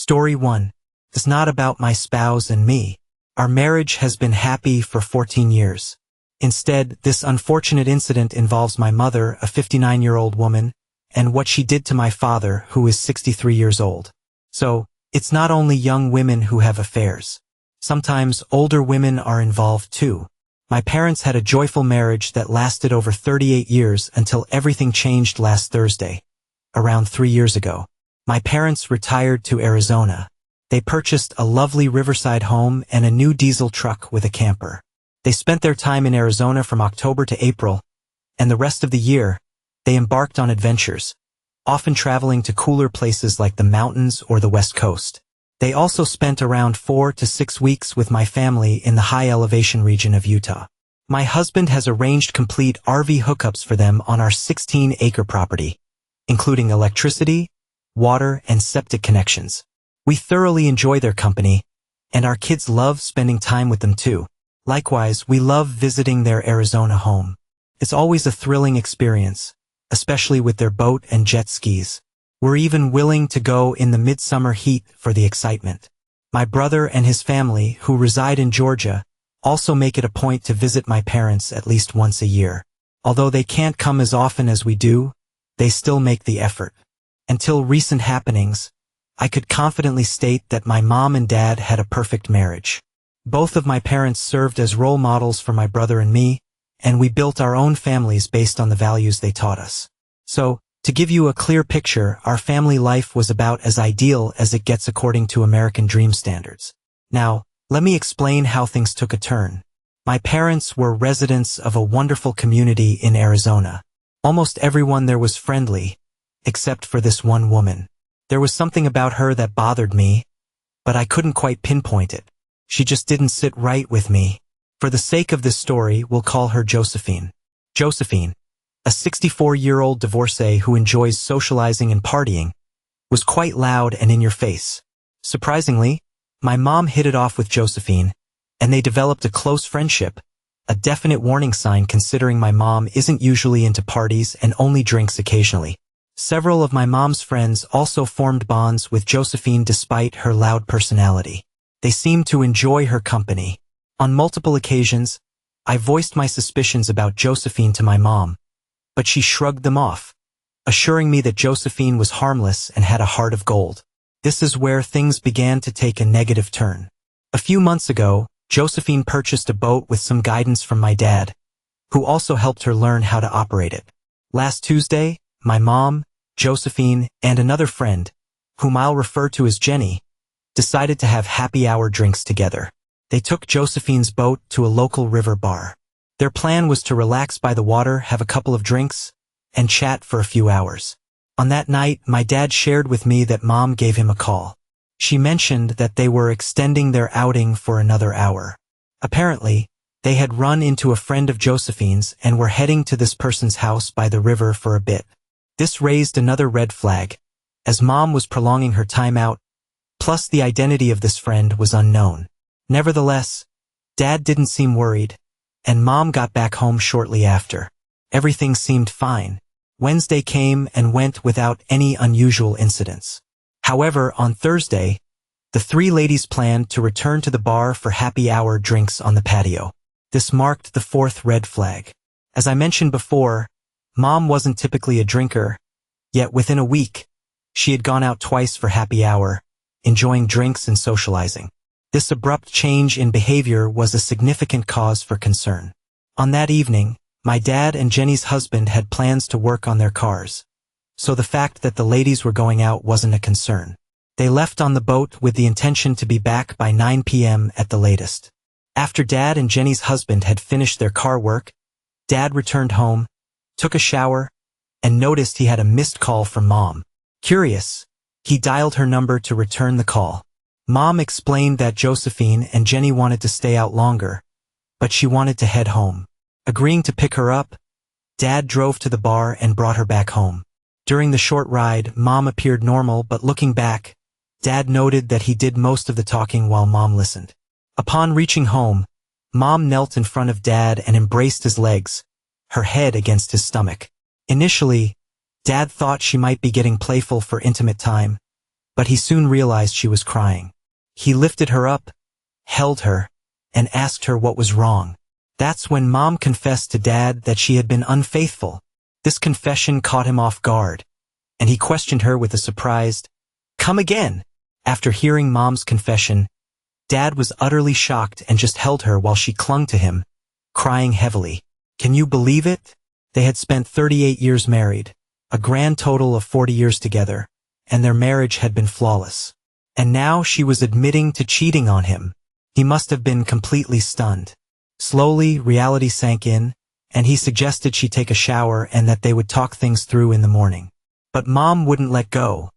Story 1. It's not about my spouse and me. Our marriage has been happy for 14 years. Instead, this unfortunate incident involves my mother, a 59-year-old woman, and what she did to my father, who is 63 years old. So, it's not only young women who have affairs. Sometimes older women are involved too. My parents had a joyful marriage that lasted over 38 years until everything changed last Thursday, around 3 years ago. My parents retired to Arizona. They purchased a lovely riverside home and a new diesel truck with a camper. They spent their time in Arizona from October to April, and the rest of the year, they embarked on adventures, often traveling to cooler places like the mountains or the West Coast. They also spent around 4 to 6 weeks with my family in the high-elevation region of Utah. My husband has arranged complete RV hookups for them on our 16-acre property, including electricity, water, and septic connections. We thoroughly enjoy their company, and our kids love spending time with them too. Likewise, we love visiting their Arizona home. It's always a thrilling experience, especially with their boat and jet skis. We're even willing to go in the midsummer heat for the excitement. My brother and his family, who reside in Georgia, also make it a point to visit my parents at least once a year. Although they can't come as often as we do, they still make the effort. Until recent happenings, I could confidently state that my mom and dad had a perfect marriage. Both of my parents served as role models for my brother and me, and we built our own families based on the values they taught us. So, to give you a clear picture, our family life was about as ideal as it gets according to American dream standards. Now, let me explain how things took a turn. My parents were residents of a wonderful community in Arizona. Almost everyone there was friendly, except for this one woman. There was something about her that bothered me, but I couldn't quite pinpoint it. She just didn't sit right with me. For the sake of this story, we'll call her Josephine. Josephine, a 64-year-old divorcee who enjoys socializing and partying, was quite loud and in your face. Surprisingly, my mom hit it off with Josephine, and they developed a close friendship, a definite warning sign considering my mom isn't usually into parties and only drinks occasionally. Several of my mom's friends also formed bonds with Josephine despite her loud personality. They seemed to enjoy her company. On multiple occasions, I voiced my suspicions about Josephine to my mom, but she shrugged them off, assuring me that Josephine was harmless and had a heart of gold. This is where things began to take a negative turn. A few months ago, Josephine purchased a boat with some guidance from my dad, who also helped her learn how to operate it. Last Tuesday, my mom, Josephine, and another friend, whom I'll refer to as Jenny, decided to have happy hour drinks together. They took Josephine's boat to a local river bar. Their plan was to relax by the water, have a couple of drinks, and chat for a few hours. On that night, my dad shared with me that Mom gave him a call. She mentioned that they were extending their outing for another hour. Apparently, they had run into a friend of Josephine's and were heading to this person's house by the river for a bit. This raised another red flag, as Mom was prolonging her time out, plus the identity of this friend was unknown. Nevertheless, Dad didn't seem worried, and Mom got back home shortly after. Everything seemed fine. Wednesday came and went without any unusual incidents. However, on Thursday, the three ladies planned to return to the bar for happy hour drinks on the patio. This marked the fourth red flag. As I mentioned before, Mom wasn't typically a drinker, yet within a week, she had gone out twice for happy hour, enjoying drinks and socializing. This abrupt change in behavior was a significant cause for concern. On that evening, my dad and Jenny's husband had plans to work on their cars, so the fact that the ladies were going out wasn't a concern. They left on the boat with the intention to be back by 9 p.m. at the latest. After Dad and Jenny's husband had finished their car work, Dad returned home, took a shower, and noticed he had a missed call from Mom. Curious, he dialed her number to return the call. Mom explained that Josephine and Jenny wanted to stay out longer, but she wanted to head home. Agreeing to pick her up, Dad drove to the bar and brought her back home. During the short ride, Mom appeared normal, but looking back, Dad noted that he did most of the talking while Mom listened. Upon reaching home, Mom knelt in front of Dad and embraced his legs, her head against his stomach. Initially, Dad thought she might be getting playful for intimate time, but he soon realized she was crying. He lifted her up, held her, and asked her what was wrong. That's when Mom confessed to Dad that she had been unfaithful. This confession caught him off guard, and he questioned her with a surprised, "Come again." After hearing Mom's confession, Dad was utterly shocked and just held her while she clung to him, crying heavily. Can you believe it? They had spent 38 years married, a grand total of 40 years together, and their marriage had been flawless. And now she was admitting to cheating on him. He must have been completely stunned. Slowly, reality sank in, and he suggested she take a shower and that they would talk things through in the morning. But Mom wouldn't let go.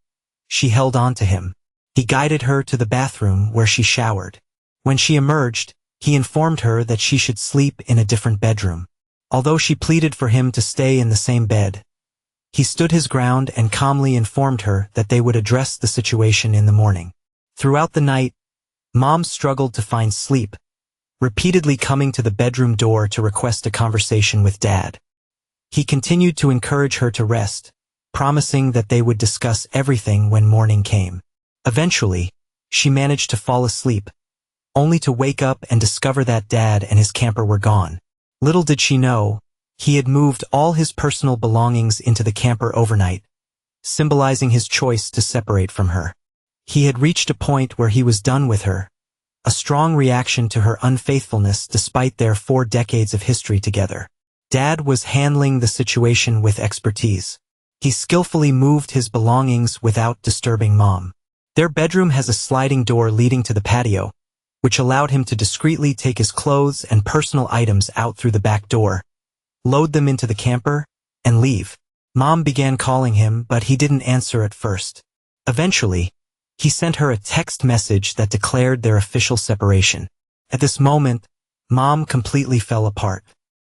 She held on to him. He guided her to the bathroom where she showered. When she emerged, he informed her that she should sleep in a different bedroom. Although she pleaded for him to stay in the same bed, he stood his ground and calmly informed her that they would address the situation in the morning. Throughout the night, Mom struggled to find sleep, repeatedly coming to the bedroom door to request a conversation with Dad. He continued to encourage her to rest, promising that they would discuss everything when morning came. Eventually, she managed to fall asleep, only to wake up and discover that Dad and his camper were gone. Little did she know, he had moved all his personal belongings into the camper overnight, symbolizing his choice to separate from her. He had reached a point where he was done with her, a strong reaction to her unfaithfulness despite their 4 decades of history together. Dad was handling the situation with expertise. He skillfully moved his belongings without disturbing Mom. Their bedroom has a sliding door leading to the patio, which allowed him to discreetly take his clothes and personal items out through the back door, load them into the camper, and leave. Mom began calling him, but he didn't answer at first. Eventually, he sent her a text message that declared their official separation. At this moment, Mom completely fell apart.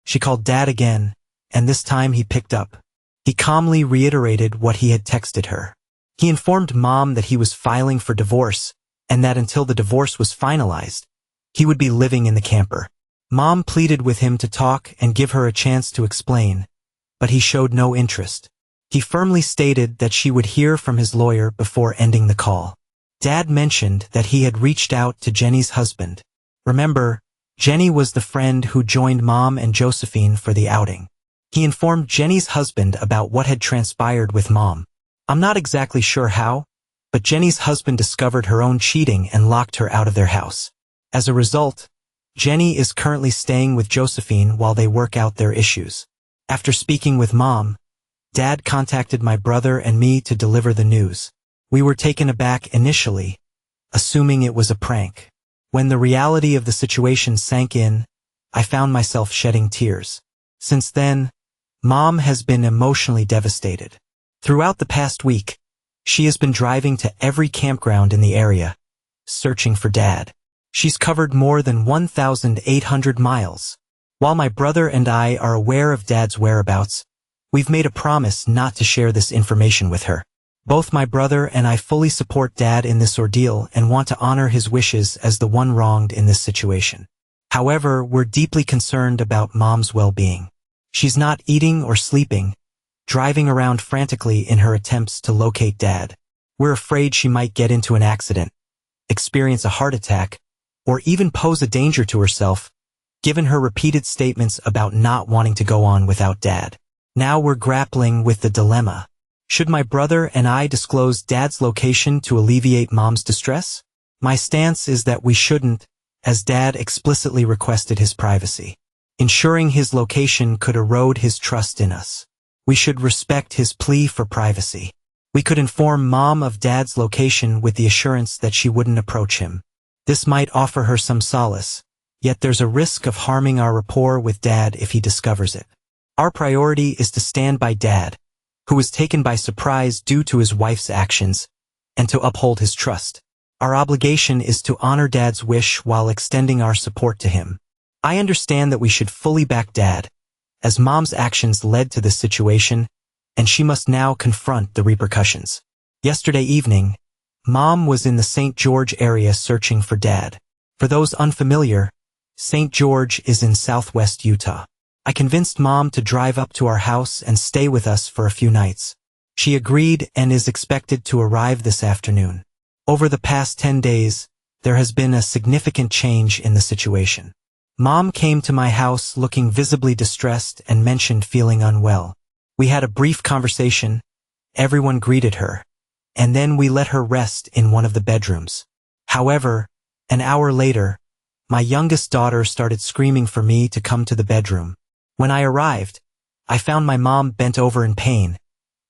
She called Dad again, and this time he picked up. He calmly reiterated what he had texted her. He informed Mom that he was filing for divorce, and that until the divorce was finalized, he would be living in the camper. Mom pleaded with him to talk and give her a chance to explain, but he showed no interest. He firmly stated that she would hear from his lawyer before ending the call. Dad mentioned that he had reached out to Jenny's husband. Remember, Jenny was the friend who joined Mom and Josephine for the outing. He informed Jenny's husband about what had transpired with Mom. I'm not exactly sure how, but Jenny's husband discovered her own cheating and locked her out of their house. As a result, Jenny is currently staying with Josephine while they work out their issues. After speaking with Mom, Dad contacted my brother and me to deliver the news. We were taken aback initially, assuming it was a prank. When the reality of the situation sank in, I found myself shedding tears. Since then, Mom has been emotionally devastated. Throughout the past week, she has been driving to every campground in the area, searching for Dad. She's covered more than 1,800 miles. While my brother and I are aware of Dad's whereabouts, we've made a promise not to share this information with her. Both my brother and I fully support Dad in this ordeal and want to honor his wishes as the one wronged in this situation. However, we're deeply concerned about Mom's well-being. She's not eating or sleeping, driving around frantically in her attempts to locate Dad. We're afraid she might get into an accident, experience a heart attack, or even pose a danger to herself, given her repeated statements about not wanting to go on without Dad. Now we're grappling with the dilemma. Should my brother and I disclose Dad's location to alleviate Mom's distress? My stance is that we shouldn't, as Dad explicitly requested his privacy. Ensuring his location could erode his trust in us. We should respect his plea for privacy. We could inform Mom of Dad's location with the assurance that she wouldn't approach him. This might offer her some solace, yet there's a risk of harming our rapport with Dad if he discovers it. Our priority is to stand by Dad, who was taken by surprise due to his wife's actions, and to uphold his trust. Our obligation is to honor Dad's wish while extending our support to him. I understand that we should fully back Dad, as Mom's actions led to this situation, and she must now confront the repercussions. Yesterday evening, Mom was in the St. George area searching for Dad. For those unfamiliar, St. George is in southwest Utah. I convinced Mom to drive up to our house and stay with us for a few nights. She agreed and is expected to arrive this afternoon. Over the past 10 days, there has been a significant change in the situation. Mom came to my house looking visibly distressed and mentioned feeling unwell. We had a brief conversation, everyone greeted her, and then we let her rest in one of the bedrooms. However, an hour later, my youngest daughter started screaming for me to come to the bedroom. When I arrived, I found my mom bent over in pain,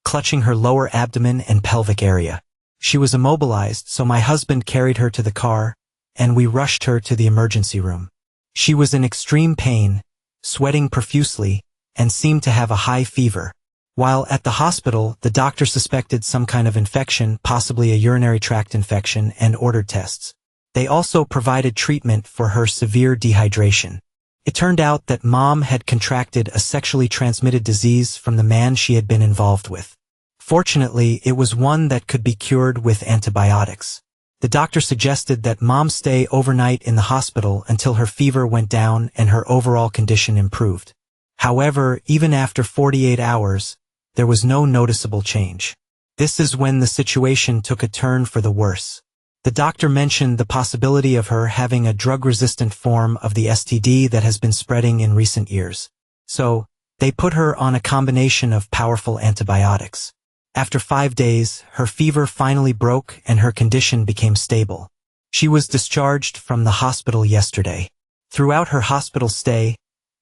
clutching her lower abdomen and pelvic area. She was immobilized, so my husband carried her to the car, and we rushed her to the emergency room. She was in extreme pain, sweating profusely, and seemed to have a high fever. While at the hospital, the doctor suspected some kind of infection, possibly a urinary tract infection, and ordered tests. They also provided treatment for her severe dehydration. It turned out that Mom had contracted a sexually transmitted disease from the man she had been involved with. Fortunately, it was one that could be cured with antibiotics. The doctor suggested that Mom stay overnight in the hospital until her fever went down and her overall condition improved. However, even after 48 hours, there was no noticeable change. This is when the situation took a turn for the worse. The doctor mentioned the possibility of her having a drug-resistant form of the STD that has been spreading in recent years. So, they put her on a combination of powerful antibiotics. After 5 days, her fever finally broke and her condition became stable. She was discharged from the hospital yesterday. Throughout her hospital stay,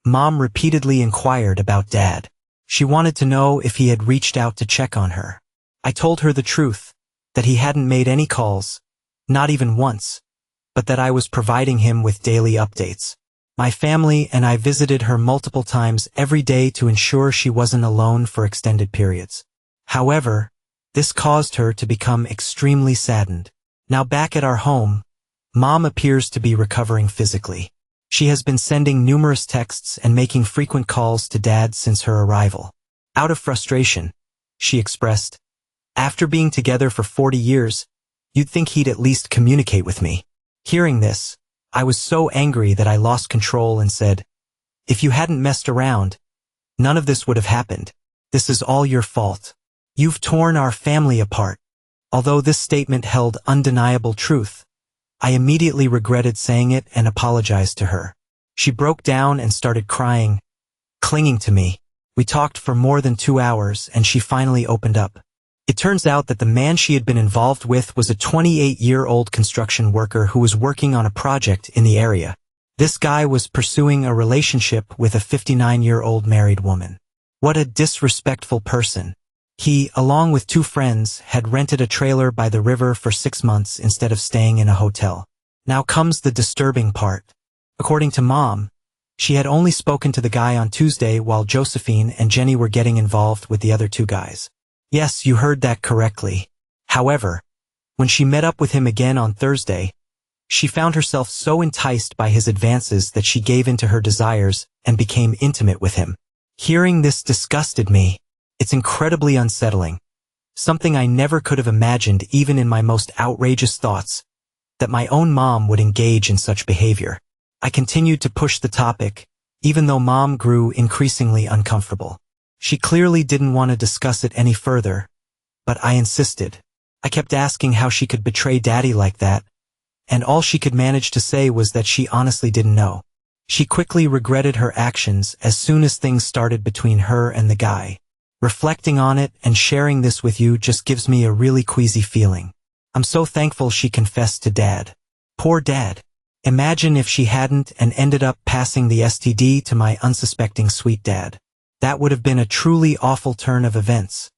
Mom repeatedly inquired about Dad. She wanted to know if he had reached out to check on her. I told her the truth, that he hadn't made any calls, not even once, but that I was providing him with daily updates. My family and I visited her multiple times every day to ensure she wasn't alone for extended periods. However, this caused her to become extremely saddened. Now back at our home, Mom appears to be recovering physically. She has been sending numerous texts and making frequent calls to Dad since her arrival. Out of frustration, she expressed, "After being together for 40 years, you'd think he'd at least communicate with me." Hearing this, I was so angry that I lost control and said, "If you hadn't messed around, none of this would have happened. This is all your fault. You've torn our family apart." Although this statement held undeniable truth, I immediately regretted saying it and apologized to her. She broke down and started crying, clinging to me. We talked for more than 2 hours and she finally opened up. It turns out that the man she had been involved with was a 28-year-old construction worker who was working on a project in the area. This guy was pursuing a relationship with a 59-year-old married woman. What a disrespectful person. He, along with 2 friends, had rented a trailer by the river for 6 months instead of staying in a hotel. Now comes the disturbing part. According to Mom, she had only spoken to the guy on Tuesday while Josephine and Jenny were getting involved with the other 2 guys. Yes, you heard that correctly. However, when she met up with him again on Thursday, she found herself so enticed by his advances that she gave in to her desires and became intimate with him. Hearing this disgusted me. It's incredibly unsettling. Something I never could have imagined even in my most outrageous thoughts, that my own mom would engage in such behavior. I continued to push the topic, even though Mom grew increasingly uncomfortable. She clearly didn't want to discuss it any further, but I insisted. I kept asking how she could betray Daddy like that, and all she could manage to say was that she honestly didn't know. She quickly regretted her actions as soon as things started between her and the guy. Reflecting on it and sharing this with you just gives me a really queasy feeling. I'm so thankful she confessed to Dad. Poor Dad. Imagine if she hadn't and ended up passing the STD to my unsuspecting sweet dad. That would have been a truly awful turn of events.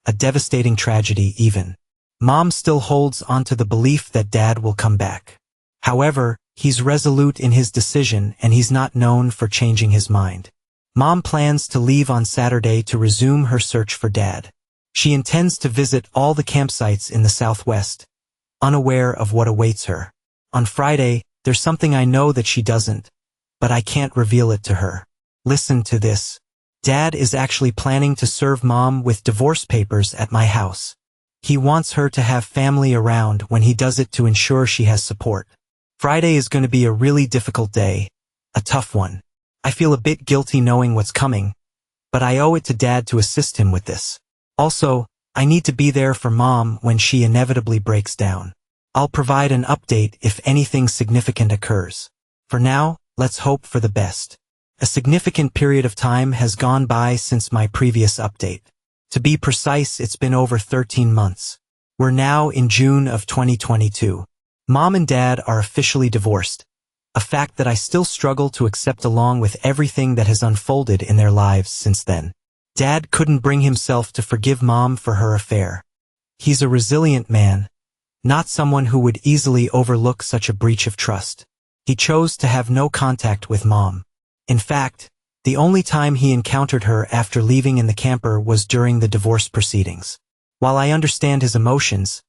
A devastating tragedy even. Mom still holds onto the belief that Dad will come back. However, he's resolute in his decision and he's not known for changing his mind. Mom plans to leave on Saturday to resume her search for Dad. She intends to visit all the campsites in the Southwest, unaware of what awaits her. On Friday, there's something I know that she doesn't, but I can't reveal it to her. Listen to this. Dad is actually planning to serve Mom with divorce papers at my house. He wants her to have family around when he does it to ensure she has support. Friday is going to be a really difficult day, a tough one. I feel a bit guilty knowing what's coming, but I owe it to Dad to assist him with this. Also, I need to be there for Mom when she inevitably breaks down. I'll provide an update if anything significant occurs. For now, let's hope for the best. A significant period of time has gone by since my previous update. To be precise, it's been over 13 months. We're now in June of 2022. Mom and Dad are officially divorced, a fact that I still struggle to accept along with everything that has unfolded in their lives since then. Dad couldn't bring himself to forgive Mom for her affair. He's a resilient man, not someone who would easily overlook such a breach of trust. He chose to have no contact with Mom. In fact, the only time he encountered her after leaving in the camper was during the divorce proceedings. While I understand his emotions,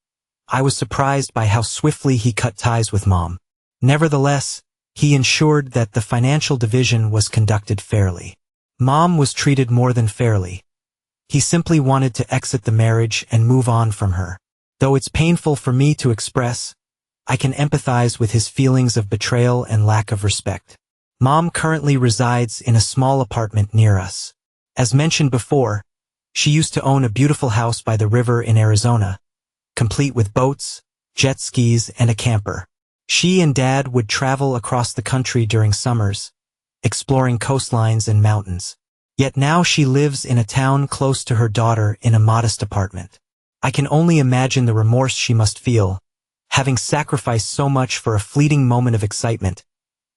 I was surprised by how swiftly he cut ties with Mom. Nevertheless, he ensured that the financial division was conducted fairly. Mom was treated more than fairly. He simply wanted to exit the marriage and move on from her. Though it's painful for me to express, I can empathize with his feelings of betrayal and lack of respect. Mom currently resides in a small apartment near us. As mentioned before, she used to own a beautiful house by the river in Arizona, complete with boats, jet skis, and a camper. She and Dad would travel across the country during summers, exploring coastlines and mountains. Yet now she lives in a town close to her daughter in a modest apartment. I can only imagine the remorse she must feel, having sacrificed so much for a fleeting moment of excitement,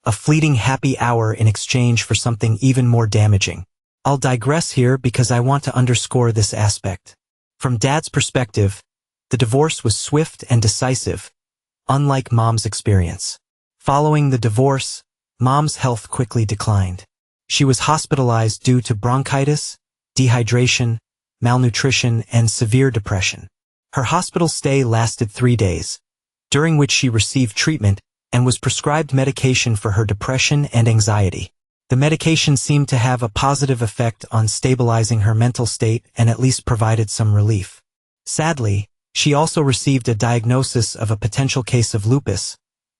a fleeting happy hour in exchange for something even more damaging. I'll digress here because I want to underscore this aspect. From Dad's perspective, the divorce was swift and decisive, unlike Mom's experience. Following the divorce, Mom's health quickly declined. She was hospitalized due to bronchitis, dehydration, malnutrition, and severe depression. Her hospital stay lasted 3 days, during which she received treatment and was prescribed medication for her depression and anxiety. The medication seemed to have a positive effect on stabilizing her mental state and at least provided some relief. Sadly, she also received a diagnosis of a potential case of lupus,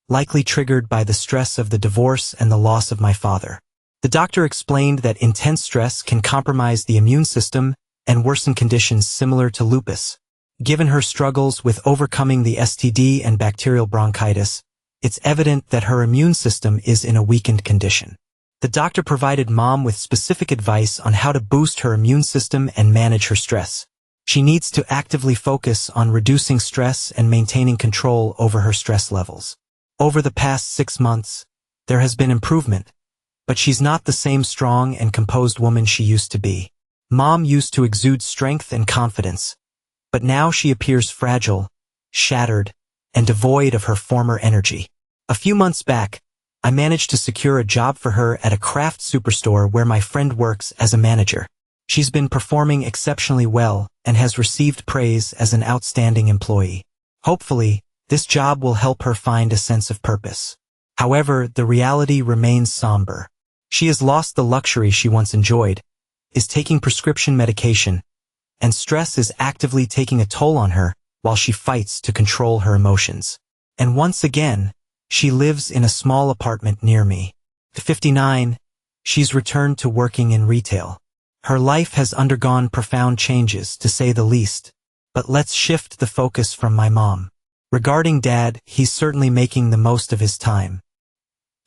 likely triggered by the stress of the divorce and the loss of my father. The doctor explained that intense stress can compromise the immune system and worsen conditions similar to lupus. Given her struggles with overcoming the STD and bacterial bronchitis, it's evident that her immune system is in a weakened condition. The doctor provided Mom with specific advice on how to boost her immune system and manage her stress. She needs to actively focus on reducing stress and maintaining control over her stress levels. Over the past 6 months, there has been improvement, but she's not the same strong and composed woman she used to be. Mom used to exude strength and confidence, but now she appears fragile, shattered, and devoid of her former energy. A few months back, I managed to secure a job for her at a craft superstore where my friend works as a manager. She's been performing exceptionally well and has received praise as an outstanding employee. Hopefully, this job will help her find a sense of purpose. However, the reality remains somber. She has lost the luxury she once enjoyed, is taking prescription medication, and stress is actively taking a toll on her while she fights to control her emotions. And once again, she lives in a small apartment near me. At 59, she's returned to working in retail. Her life has undergone profound changes, to say the least. But let's shift the focus from my mom. Regarding Dad, he's certainly making the most of his time.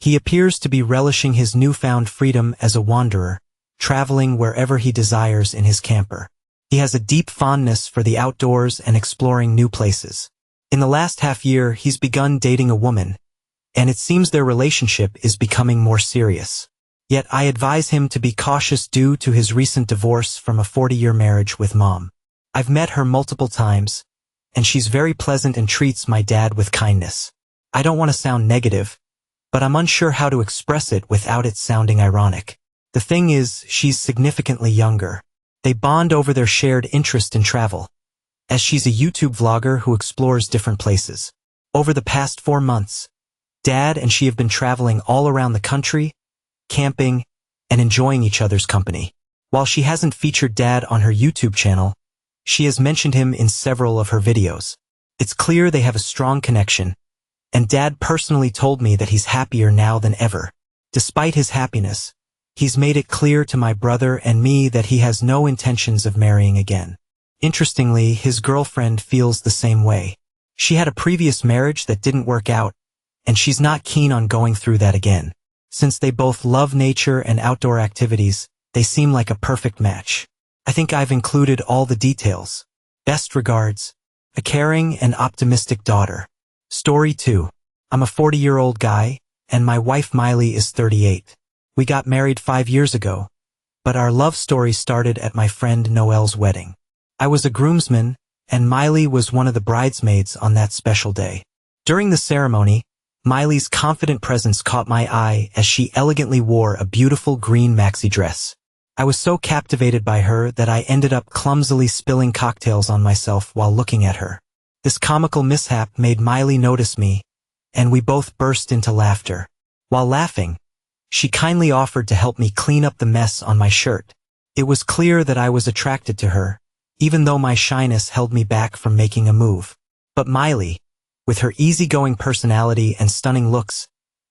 He appears to be relishing his newfound freedom as a wanderer, traveling wherever he desires in his camper. He has a deep fondness for the outdoors and exploring new places. In the last half year, he's begun dating a woman, and it seems their relationship is becoming more serious. Yet I advise him to be cautious due to his recent divorce from a 40-year marriage with Mom. I've met her multiple times, and she's very pleasant and treats my dad with kindness. I don't want to sound negative, but I'm unsure how to express it without it sounding ironic. The thing is, she's significantly younger. They bond over their shared interest in travel, as she's a YouTube vlogger who explores different places. Over the past 4 months, Dad and she have been traveling all around the country, camping, and enjoying each other's company. While she hasn't featured Dad on her YouTube channel, she has mentioned him in several of her videos. It's clear they have a strong connection, and Dad personally told me that he's happier now than ever. Despite his happiness, he's made it clear to my brother and me that he has no intentions of marrying again. Interestingly, his girlfriend feels the same way. She had a previous marriage that didn't work out, and she's not keen on going through that again. Since they both love nature and outdoor activities, they seem like a perfect match. I think I've included all the details. Best regards, a caring and optimistic daughter. Story 2. I'm a 40-year-old guy, and my wife Miley is 38. We got married 5 years ago, but our love story started at my friend Noelle's wedding. I was a groomsman, and Miley was one of the bridesmaids on that special day. During the ceremony, Miley's confident presence caught my eye as she elegantly wore a beautiful green maxi dress. I was so captivated by her that I ended up clumsily spilling cocktails on myself while looking at her. This comical mishap made Miley notice me, and we both burst into laughter. While laughing, she kindly offered to help me clean up the mess on my shirt. It was clear that I was attracted to her, even though my shyness held me back from making a move. But Miley, with her easygoing personality and stunning looks,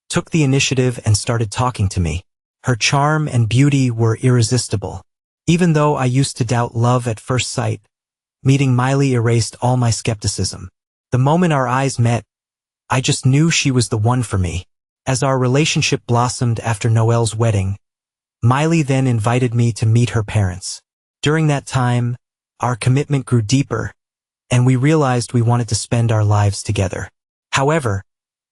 took the initiative and started talking to me. Her charm and beauty were irresistible. Even though I used to doubt love at first sight, meeting Miley erased all my skepticism. The moment our eyes met, I just knew she was the one for me. As our relationship blossomed after Noelle's wedding, Miley then invited me to meet her parents. During that time, our commitment grew deeper, and we realized we wanted to spend our lives together. However,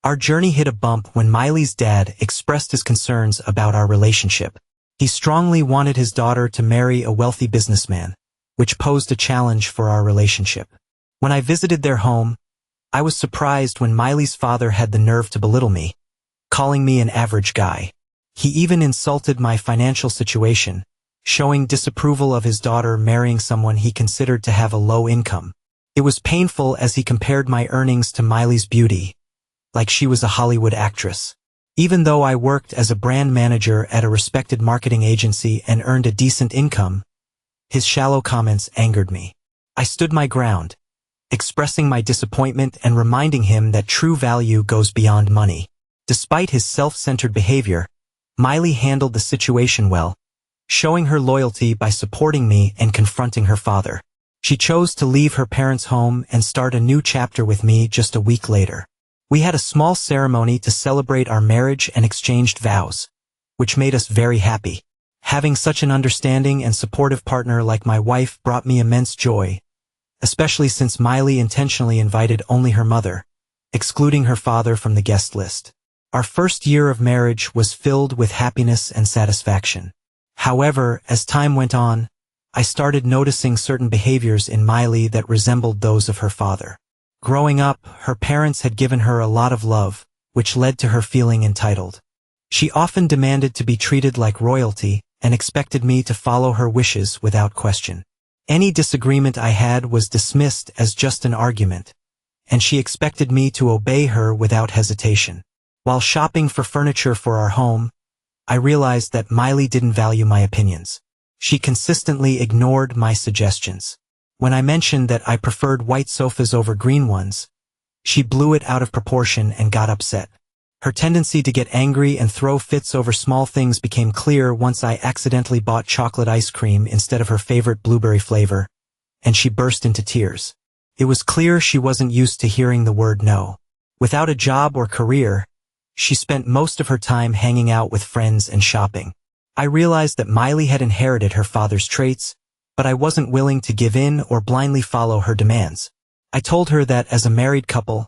our journey hit a bump when Miley's dad expressed his concerns about our relationship. He strongly wanted his daughter to marry a wealthy businessman, which posed a challenge for our relationship. When I visited their home, I was surprised when Miley's father had the nerve to belittle me, calling me an average guy. He even insulted my financial situation, showing disapproval of his daughter marrying someone he considered to have a low income. It was painful as he compared my earnings to Miley's beauty, like she was a Hollywood actress. Even though I worked as a brand manager at a respected marketing agency and earned a decent income, his shallow comments angered me. I stood my ground, expressing my disappointment and reminding him that true value goes beyond money. Despite his self-centered behavior, Miley handled the situation well, showing her loyalty by supporting me and confronting her father. She chose to leave her parents' home and start a new chapter with me just a week later. We had a small ceremony to celebrate our marriage and exchanged vows, which made us very happy. Having such an understanding and supportive partner like my wife brought me immense joy, especially since Miley intentionally invited only her mother, excluding her father from the guest list. Our first year of marriage was filled with happiness and satisfaction. However, as time went on, I started noticing certain behaviors in Miley that resembled those of her father. Growing up, her parents had given her a lot of love, which led to her feeling entitled. She often demanded to be treated like royalty and expected me to follow her wishes without question. Any disagreement I had was dismissed as just an argument, and she expected me to obey her without hesitation. While shopping for furniture for our home, I realized that Miley didn't value my opinions. She consistently ignored my suggestions. When I mentioned that I preferred white sofas over green ones, she blew it out of proportion and got upset. Her tendency to get angry and throw fits over small things became clear once I accidentally bought chocolate ice cream instead of her favorite blueberry flavor, and she burst into tears. It was clear she wasn't used to hearing the word no. Without a job or career, she spent most of her time hanging out with friends and shopping. I realized that Miley had inherited her father's traits, but I wasn't willing to give in or blindly follow her demands. I told her that as a married couple,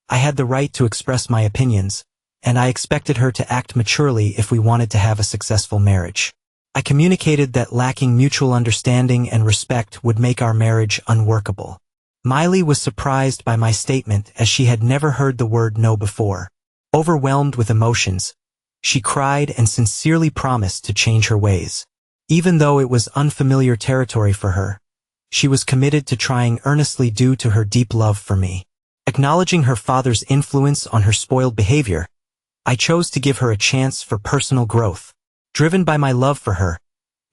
I had the right to express my opinions, and I expected her to act maturely if we wanted to have a successful marriage. I communicated that lacking mutual understanding and respect would make our marriage unworkable. Miley was surprised by my statement as she had never heard the word no before. Overwhelmed with emotions, she cried and sincerely promised to change her ways. Even though it was unfamiliar territory for her, she was committed to trying earnestly due to her deep love for me. Acknowledging her father's influence on her spoiled behavior, I chose to give her a chance for personal growth. Driven by my love for her,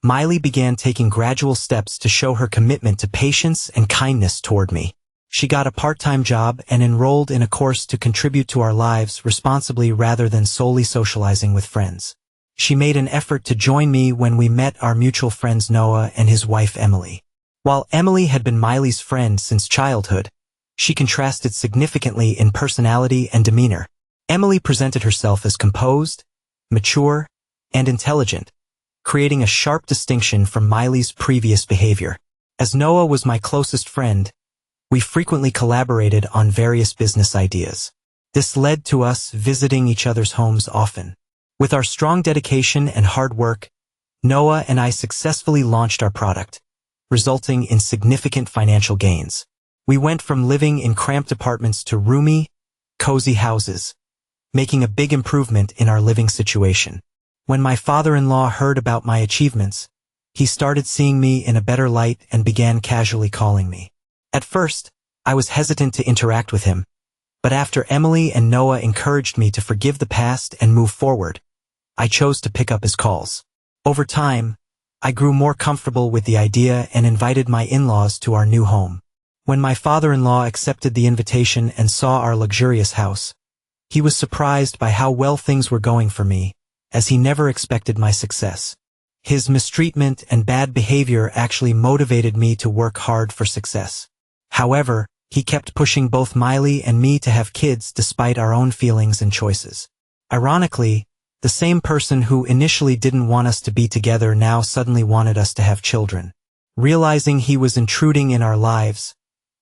Miley began taking gradual steps to show her commitment to patience and kindness toward me. She got a part-time job and enrolled in a course to contribute to our lives responsibly rather than solely socializing with friends. She made an effort to join me when we met our mutual friends Noah and his wife Emily. While Emily had been Miley's friend since childhood, she contrasted significantly in personality and demeanor. Emily presented herself as composed, mature, and intelligent, creating a sharp distinction from Miley's previous behavior. As Noah was my closest friend, we frequently collaborated on various business ideas. This led to us visiting each other's homes often. With our strong dedication and hard work, Noah and I successfully launched our product, resulting in significant financial gains. We went from living in cramped apartments to roomy, cozy houses, making a big improvement in our living situation. When my father-in-law heard about my achievements, he started seeing me in a better light and began casually calling me. At first, I was hesitant to interact with him, but after Emily and Noah encouraged me to forgive the past and move forward, I chose to pick up his calls. Over time, I grew more comfortable with the idea and invited my in-laws to our new home. When my father-in-law accepted the invitation and saw our luxurious house, he was surprised by how well things were going for me, as he never expected my success. His mistreatment and bad behavior actually motivated me to work hard for success. However, he kept pushing both Miley and me to have kids despite our own feelings and choices. Ironically, the same person who initially didn't want us to be together now suddenly wanted us to have children. Realizing he was intruding in our lives,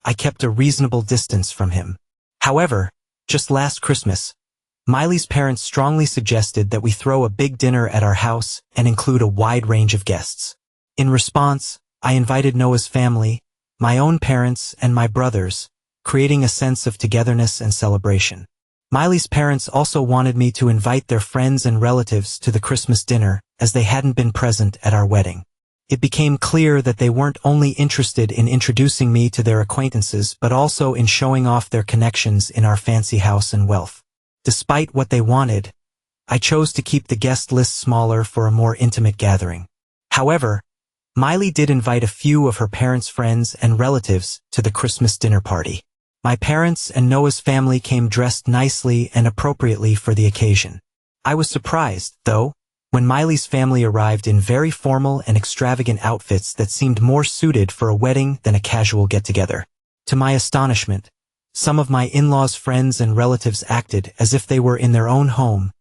I kept a reasonable distance from him. However, just last Christmas, Miley's parents strongly suggested that we throw a big dinner at our house and include a wide range of guests. In response, I invited Noah's family, my own parents, and my brothers, creating a sense of togetherness and celebration. Miley's parents also wanted me to invite their friends and relatives to the Christmas dinner, as they hadn't been present at our wedding. It became clear that they weren't only interested in introducing me to their acquaintances but also in showing off their connections in our fancy house and wealth. Despite what they wanted, I chose to keep the guest list smaller for a more intimate gathering. However, Miley did invite a few of her parents' friends and relatives to the Christmas dinner party. My parents and Noah's family came dressed nicely and appropriately for the occasion. I was surprised, though, when Miley's family arrived in very formal and extravagant outfits that seemed more suited for a wedding than a casual get-together. To my astonishment, some of my in-laws' friends and relatives acted as if they were in their own home,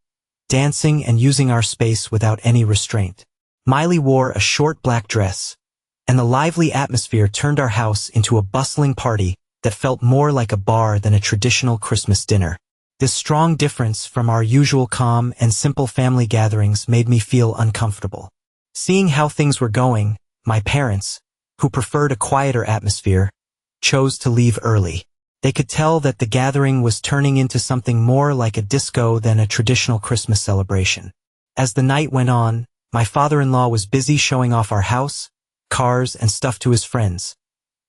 dancing and using our space without any restraint. Miley wore a short black dress, and the lively atmosphere turned our house into a bustling party that felt more like a bar than a traditional Christmas dinner. This strong difference from our usual calm and simple family gatherings made me feel uncomfortable. Seeing how things were going, my parents, who preferred a quieter atmosphere, chose to leave early. They could tell that the gathering was turning into something more like a disco than a traditional Christmas celebration. As the night went on, my father-in-law was busy showing off our house, cars, and stuff to his friends,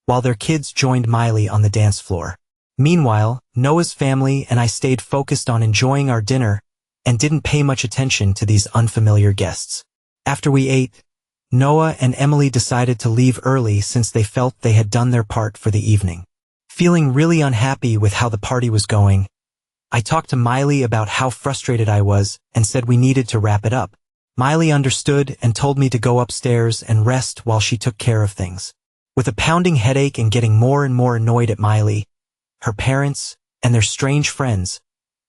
while their kids joined Miley on the dance floor. Meanwhile, Noah's family and I stayed focused on enjoying our dinner and didn't pay much attention to these unfamiliar guests. After we ate, Noah and Emily decided to leave early since they felt they had done their part for the evening. Feeling really unhappy with how the party was going, I talked to Miley about how frustrated I was and said we needed to wrap it up. Miley understood and told me to go upstairs and rest while she took care of things. With a pounding headache and getting more and more annoyed at Miley, her parents, and their strange friends,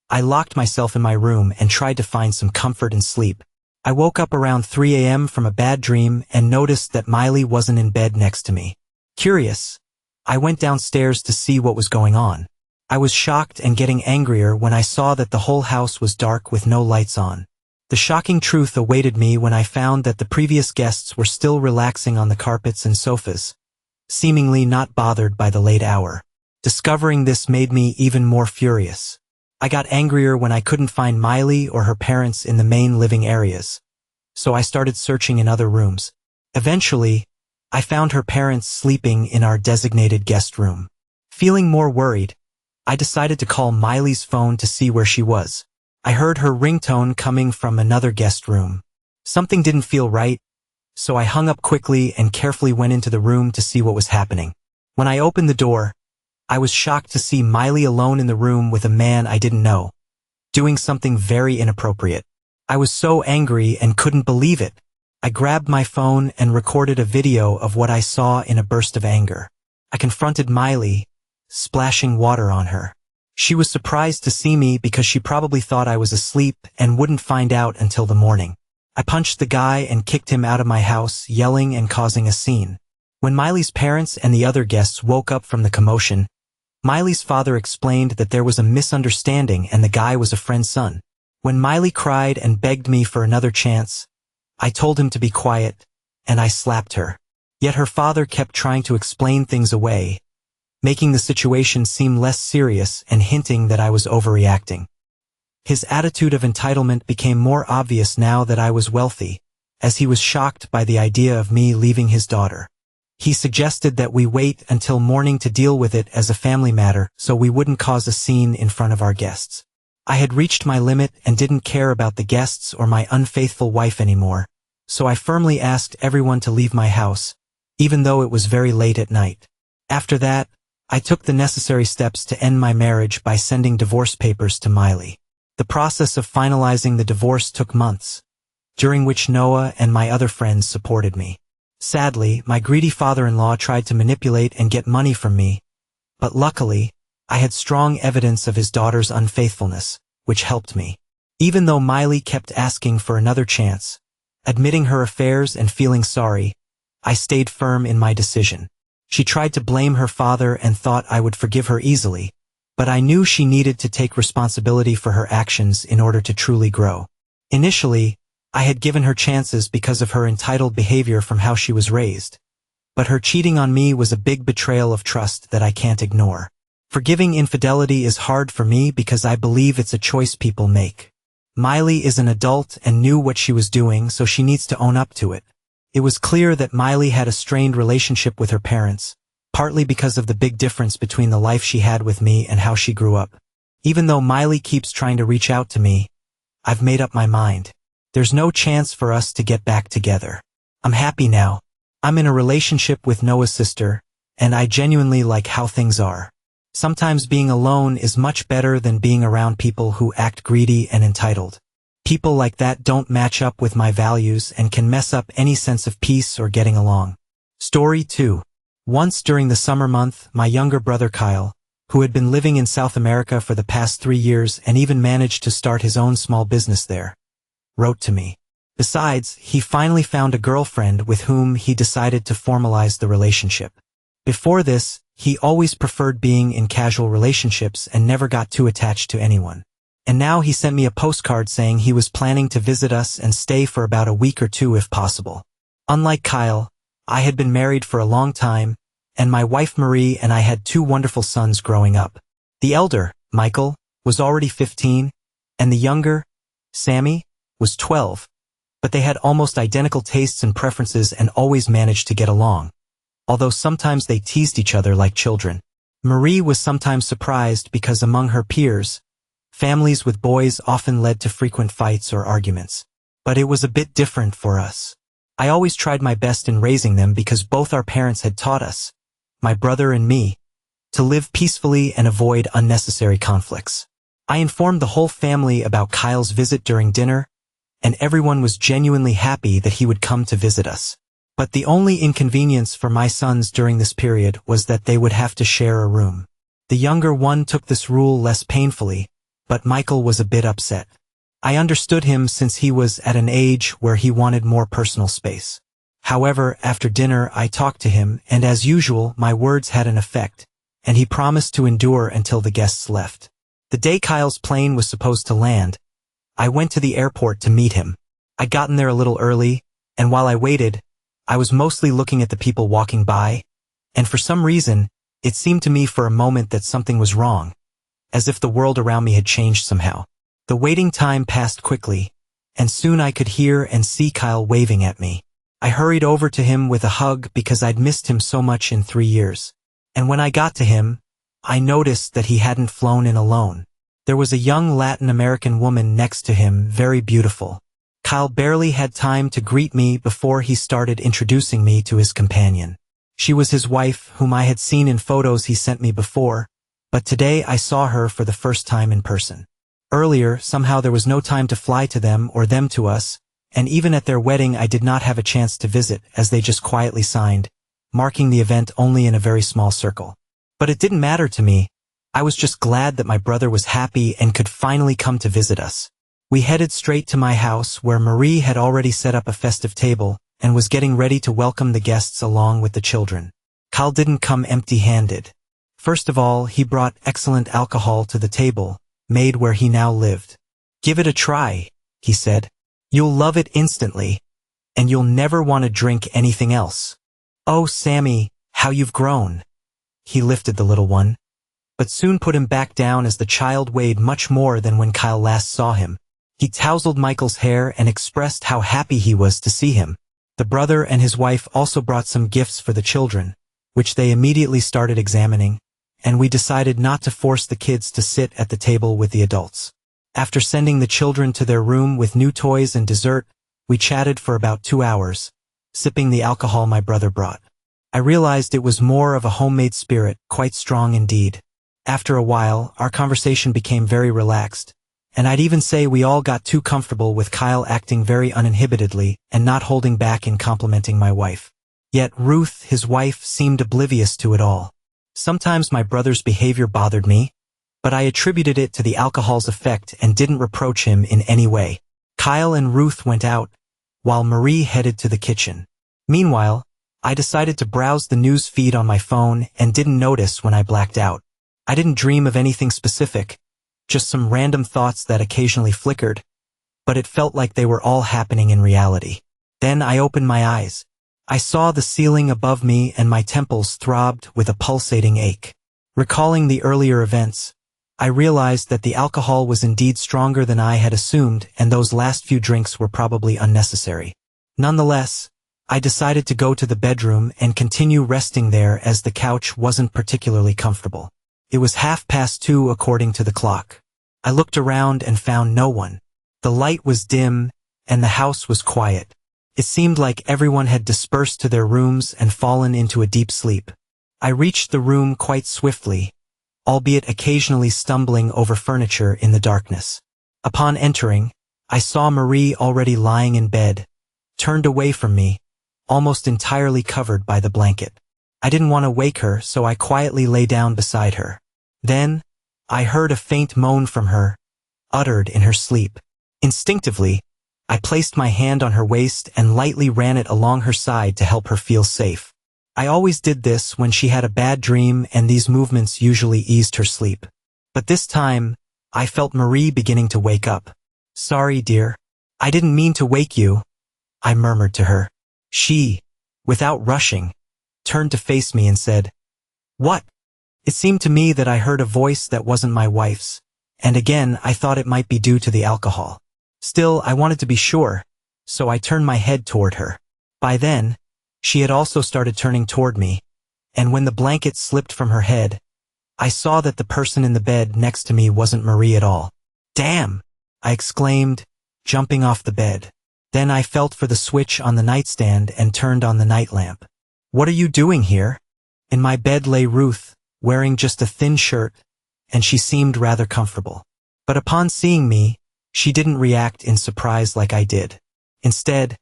I locked myself in my room and tried to find some comfort and sleep. I woke up around 3 a.m. from a bad dream and noticed that Miley wasn't in bed next to me. Curious, I went downstairs to see what was going on. I was shocked and getting angrier when I saw that the whole house was dark with no lights on. The shocking truth awaited me when I found that the previous guests were still relaxing on the carpets and sofas, seemingly not bothered by the late hour. Discovering this made me even more furious. I got angrier when I couldn't find Miley or her parents in the main living areas, so I started searching in other rooms. Eventually, I found her parents sleeping in our designated guest room. Feeling more worried, I decided to call Miley's phone to see where she was. I heard her ringtone coming from another guest room. Something didn't feel right, so I hung up quickly and carefully went into the room to see what was happening. When I opened the door, I was shocked to see Miley alone in the room with a man I didn't know, doing something very inappropriate. I was so angry and couldn't believe it. I grabbed my phone and recorded a video of what I saw in a burst of anger. I confronted Miley, splashing water on her. She was surprised to see me because she probably thought I was asleep and wouldn't find out until the morning. I punched the guy and kicked him out of my house, yelling and causing a scene. When Miley's parents and the other guests woke up from the commotion, Miley's father explained that there was a misunderstanding and the guy was a friend's son. When Miley cried and begged me for another chance, I told him to be quiet, and I slapped her. Yet her father kept trying to explain things away, making the situation seem less serious and hinting that I was overreacting. His attitude of entitlement became more obvious now that I was wealthy, as he was shocked by the idea of me leaving his daughter. He suggested that we wait until morning to deal with it as a family matter so we wouldn't cause a scene in front of our guests. I had reached my limit and didn't care about the guests or my unfaithful wife anymore, so I firmly asked everyone to leave my house, even though it was very late at night. After that, I took the necessary steps to end my marriage by sending divorce papers to Miley. The process of finalizing the divorce took months, during which Noah and my other friends supported me. Sadly, my greedy father-in-law tried to manipulate and get money from me, but luckily, I had strong evidence of his daughter's unfaithfulness, which helped me. Even though Miley kept asking for another chance, admitting her affairs and feeling sorry, I stayed firm in my decision. She tried to blame her father and thought I would forgive her easily, but I knew she needed to take responsibility for her actions in order to truly grow. Initially, I had given her chances because of her entitled behavior from how she was raised, but her cheating on me was a big betrayal of trust that I can't ignore. Forgiving infidelity is hard for me because I believe it's a choice people make. Miley is an adult and knew what she was doing, so she needs to own up to it. It was clear that Miley had a strained relationship with her parents, partly because of the big difference between the life she had with me and how she grew up. Even though Miley keeps trying to reach out to me, I've made up my mind. There's no chance for us to get back together. I'm happy now. I'm in a relationship with Noah's sister, and I genuinely like how things are. Sometimes being alone is much better than being around people who act greedy and entitled. People like that don't match up with my values and can mess up any sense of peace or getting along. Story 2. Once during the summer month, my younger brother Kyle, who had been living in South America for the past 3 years and even managed to start his own small business there, wrote to me. Besides, he finally found a girlfriend with whom he decided to formalize the relationship. Before this, he always preferred being in casual relationships and never got too attached to anyone. And now he sent me a postcard saying he was planning to visit us and stay for about a week or two if possible. Unlike Kyle, I had been married for a long time, and my wife Marie and I had 2 wonderful sons growing up. The elder, Michael, was already 15, and the younger, Sammy, was 12, but they had almost identical tastes and preferences and always managed to get along, although sometimes they teased each other like children. Marie was sometimes surprised because among her peers, families with boys often led to frequent fights or arguments. But it was a bit different for us. I always tried my best in raising them because both our parents had taught us, my brother and me, to live peacefully and avoid unnecessary conflicts. I informed the whole family about Kyle's visit during dinner, and everyone was genuinely happy that he would come to visit us. But the only inconvenience for my sons during this period was that they would have to share a room. The younger one took this rule less painfully, but Michael was a bit upset. I understood him since he was at an age where he wanted more personal space. However, after dinner I talked to him, and as usual my words had an effect, and he promised to endure until the guests left. The day Kyle's plane was supposed to land, I went to the airport to meet him. I'd gotten there a little early, and while I waited, I was mostly looking at the people walking by, and for some reason, it seemed to me for a moment that something was wrong, as if the world around me had changed somehow. The waiting time passed quickly, and soon I could hear and see Kyle waving at me. I hurried over to him with a hug because I'd missed him so much in 3 years. And when I got to him, I noticed that he hadn't flown in alone. There was a young Latin American woman next to him, very beautiful. Kyle barely had time to greet me before he started introducing me to his companion. She was his wife, whom I had seen in photos he sent me before, but today I saw her for the first time in person. Earlier, somehow there was no time to fly to them or them to us, And even at their wedding I did not have a chance to visit, as they just quietly signed, marking the event only in a very small circle. But it didn't matter to me. I was just glad that my brother was happy and could finally come to visit us. We headed straight to my house, where Marie had already set up a festive table and was getting ready to welcome the guests along with the children. Kyle didn't come empty-handed. First of all, he brought excellent alcohol to the table, made where he now lived. "Give it a try," he said. "You'll love it instantly, and you'll never want to drink anything else. Oh, Sammy, how you've grown." He lifted the little one, but soon put him back down as the child weighed much more than when Kyle last saw him. He tousled Michael's hair and expressed how happy he was to see him. The brother and his wife also brought some gifts for the children, which they immediately started examining, and we decided not to force the kids to sit at the table with the adults. After sending the children to their room with new toys and dessert, we chatted for about 2 hours, sipping the alcohol my brother brought. I realized it was more of a homemade spirit, quite strong indeed. After a while, our conversation became very relaxed, and I'd even say we all got too comfortable with Kyle acting very uninhibitedly and not holding back in complimenting my wife. Yet Ruth, his wife, seemed oblivious to it all. Sometimes my brother's behavior bothered me, but I attributed it to the alcohol's effect and didn't reproach him in any way. Kyle and Ruth went out, while Marie headed to the kitchen. Meanwhile, I decided to browse the news feed on my phone and didn't notice when I blacked out. I didn't dream of anything specific, just some random thoughts that occasionally flickered, but it felt like they were all happening in reality. Then I opened my eyes. I saw the ceiling above me and my temples throbbed with a pulsating ache. Recalling the earlier events, I realized that the alcohol was indeed stronger than I had assumed, and those last few drinks were probably unnecessary. Nonetheless, I decided to go to the bedroom and continue resting there as the couch wasn't particularly comfortable. It was 2:30 according to the clock. I looked around and found no one. The light was dim, and the house was quiet. It seemed like everyone had dispersed to their rooms and fallen into a deep sleep. I reached the room quite swiftly, albeit occasionally stumbling over furniture in the darkness. Upon entering, I saw Marie already lying in bed, turned away from me, almost entirely covered by the blanket. I didn't want to wake her, so I quietly lay down beside her. Then, I heard a faint moan from her, uttered in her sleep. Instinctively, I placed my hand on her waist and lightly ran it along her side to help her feel safe. I always did this when she had a bad dream, and these movements usually eased her sleep. But this time, I felt Marie beginning to wake up. "Sorry, dear. I didn't mean to wake you," I murmured to her. She, without rushing, turned to face me and said, "What?" It seemed to me that I heard a voice that wasn't my wife's, and again I thought it might be due to the alcohol. Still, I wanted to be sure, so I turned my head toward her. By then, she had also started turning toward me, and when the blanket slipped from her head, I saw that the person in the bed next to me wasn't Marie at all. "Damn!" I exclaimed, jumping off the bed. Then I felt for the switch on the nightstand and turned on the night lamp. "What are you doing here?" In my bed lay Ruth, wearing just a thin shirt, and she seemed rather comfortable. But upon seeing me, she didn't react in surprise like I did. Instead,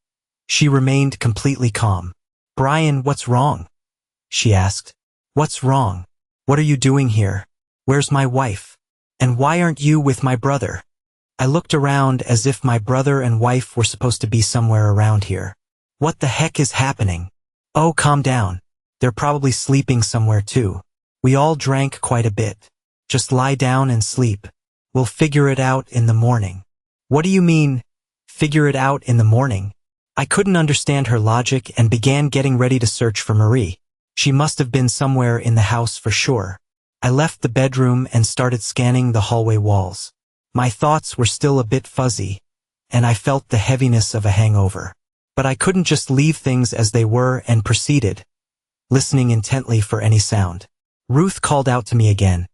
she remained completely calm. "Brian, what's wrong?" she asked. "What's wrong? What are you doing here? Where's my wife? And why aren't you with my brother?" I looked around as if my brother and wife were supposed to be somewhere around here. "What the heck is happening?" "Oh, calm down. They're probably sleeping somewhere too. We all drank quite a bit. Just lie down and sleep. We'll figure it out in the morning." "What do you mean, figure it out in the morning?" I couldn't understand her logic and began getting ready to search for Marie. She must have been somewhere in the house for sure. I left the bedroom and started scanning the hallway walls. My thoughts were still a bit fuzzy, and I felt the heaviness of a hangover. But I couldn't just leave things as they were and proceeded, listening intently for any sound. Ruth called out to me again,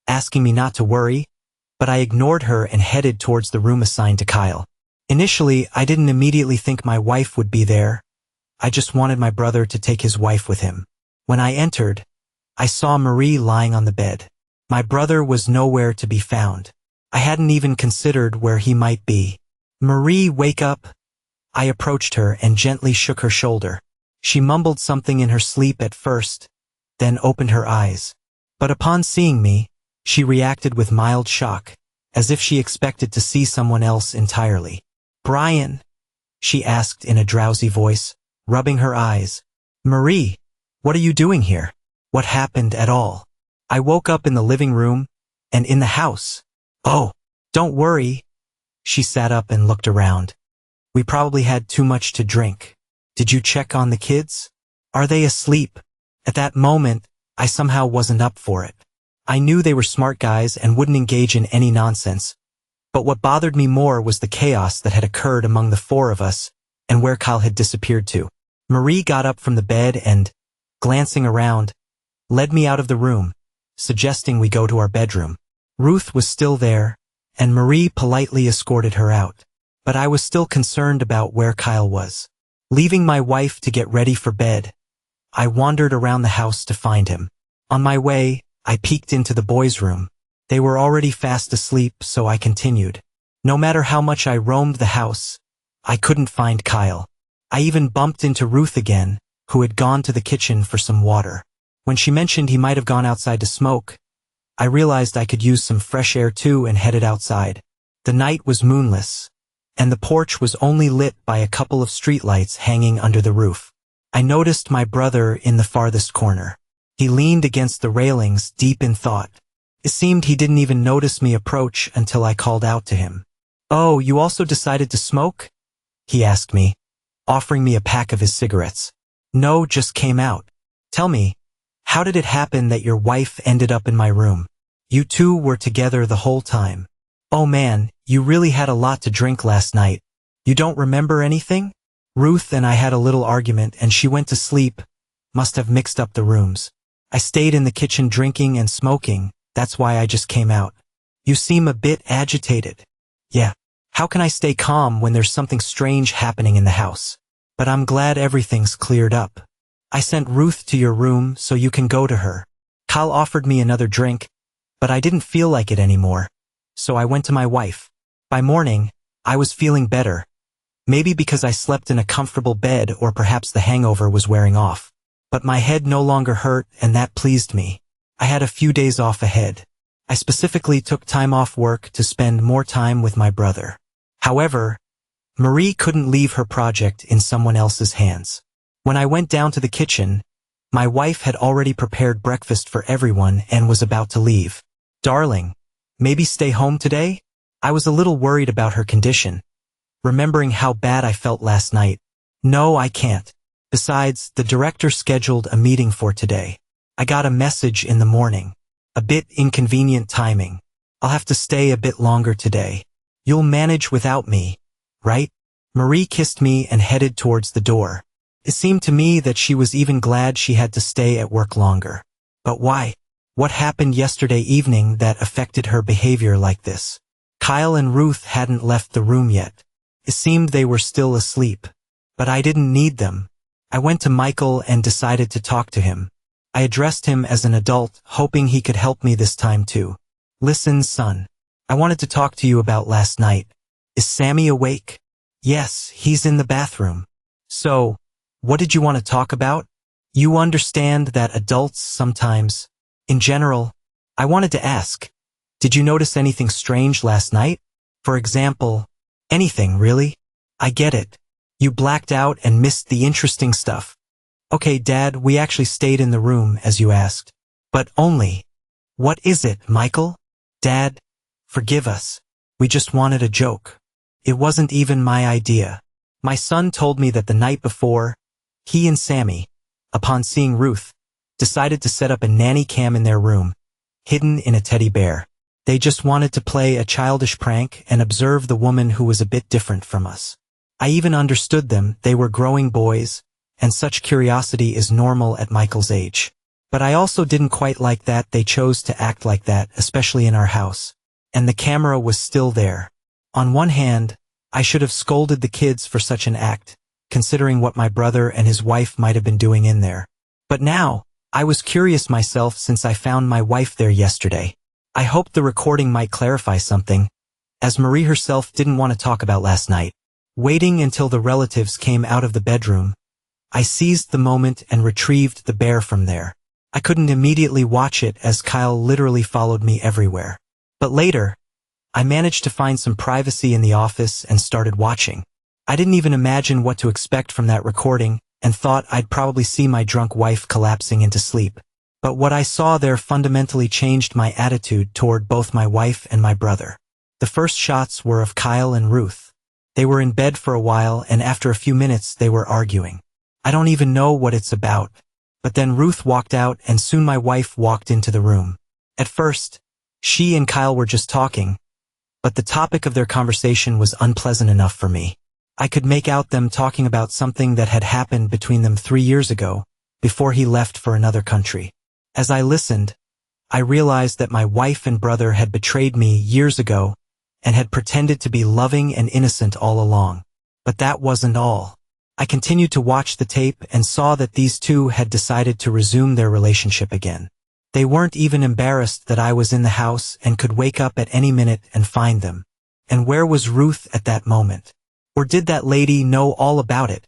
asking me not to worry, but I ignored her and headed towards the room assigned to Kyle. Initially, I didn't immediately think my wife would be there. I just wanted my brother to take his wife with him. When I entered, I saw Marie lying on the bed. My brother was nowhere to be found. I hadn't even considered where he might be. "Marie, wake up!" I approached her and gently shook her shoulder. She mumbled something in her sleep at first, then opened her eyes. But upon seeing me, she reacted with mild shock, as if she expected to see someone else entirely. "Brian?" she asked in a drowsy voice, rubbing her eyes. "Marie, what are you doing here? What happened at all?" I woke up in the living room, and in the house. "Oh, don't worry." She sat up and looked around. "We probably had too much to drink. Did you check on the kids? Are they asleep?" At that moment, I somehow wasn't up for it. I knew they were smart guys and wouldn't engage in any nonsense. But what bothered me more was the chaos that had occurred among the four of us, and where Kyle had disappeared to. Marie got up from the bed and, glancing around, led me out of the room, suggesting we go to our bedroom. Ruth was still there, and Marie politely escorted her out. But I was still concerned about where Kyle was. Leaving my wife to get ready for bed, I wandered around the house to find him. On my way, I peeked into the boys' room. They were already fast asleep, so I continued. No matter how much I roamed the house, I couldn't find Kyle. I even bumped into Ruth again, who had gone to the kitchen for some water. When she mentioned he might have gone outside to smoke, I realized I could use some fresh air too and headed outside. The night was moonless, and the porch was only lit by a couple of streetlights hanging under the roof. I noticed my brother in the farthest corner. He leaned against the railings, deep in thought. It seemed he didn't even notice me approach until I called out to him. "Oh, you also decided to smoke?" he asked me, offering me a pack of his cigarettes. "No, just came out. Tell me, how did it happen that your wife ended up in my room? You two were together the whole time. Oh man, you really had a lot to drink last night. You don't remember anything?" Ruth and I had a little argument and she went to sleep. Must have mixed up the rooms. I stayed in the kitchen drinking and smoking. That's why I just came out. You seem a bit agitated. Yeah. How can I stay calm when there's something strange happening in the house? But I'm glad everything's cleared up. I sent Ruth to your room so you can go to her. Kyle offered me another drink, but I didn't feel like it anymore. So I went to my wife. By morning, I was feeling better. Maybe because I slept in a comfortable bed or perhaps the hangover was wearing off. But my head no longer hurt and that pleased me. I had a few days off ahead. I specifically took time off work to spend more time with my brother. However, Marie couldn't leave her project in someone else's hands. When I went down to the kitchen, my wife had already prepared breakfast for everyone and was about to leave. "Darling, maybe stay home today?" I was a little worried about her condition, remembering how bad I felt last night. "No, I can't. Besides, the director scheduled a meeting for today. I got a message in the morning. A bit inconvenient timing. I'll have to stay a bit longer today. You'll manage without me, right?" Marie kissed me and headed towards the door. It seemed to me that she was even glad she had to stay at work longer. But why? What happened yesterday evening that affected her behavior like this? Kyle and Ruth hadn't left the room yet. It seemed they were still asleep. But I didn't need them. I went to Michael and decided to talk to him. I addressed him as an adult, hoping he could help me this time too. "Listen, son. I wanted to talk to you about last night. Is Sammy awake?" "Yes, he's in the bathroom." "So, what did you want to talk about?" "You understand that adults sometimes, in general, I wanted to ask, did you notice anything strange last night? For example, anything really? I get it. You blacked out and missed the interesting stuff. Okay, Dad, we actually stayed in the room as you asked. But only. What is it, Michael? Dad, forgive us. We just wanted a joke. It wasn't even my idea. My son told me that the night before, he and Sammy, upon seeing Ruth, decided to set up a nanny cam in their room, hidden in a teddy bear. They just wanted to play a childish prank and observe the woman who was a bit different from us. I even understood them. They were growing boys, and such curiosity is normal at Michael's age. But I also didn't quite like that they chose to act like that, especially in our house. And the camera was still there. On one hand, I should have scolded the kids for such an act, considering what my brother and his wife might have been doing in there. But now, I was curious myself since I found my wife there yesterday. I hoped the recording might clarify something, as Marie herself didn't want to talk about last night. Waiting until the relatives came out of the bedroom, I seized the moment and retrieved the bear from there. I couldn't immediately watch it as Kyle literally followed me everywhere. But later, I managed to find some privacy in the office and started watching. I didn't even imagine what to expect from that recording and thought I'd probably see my drunk wife collapsing into sleep. But what I saw there fundamentally changed my attitude toward both my wife and my brother. The first shots were of Kyle and Ruth. They were in bed for a while, and after a few minutes they were arguing. I don't even know what it's about. But then Ruth walked out and soon my wife walked into the room. At first, she and Kyle were just talking, but the topic of their conversation was unpleasant enough for me. I could make out them talking about something that had happened between them 3 years ago, before he left for another country. As I listened, I realized that my wife and brother had betrayed me years ago and had pretended to be loving and innocent all along. But that wasn't all. I continued to watch the tape and saw that these two had decided to resume their relationship again. They weren't even embarrassed that I was in the house and could wake up at any minute and find them. And where was Ruth at that moment? Or did that lady know all about it,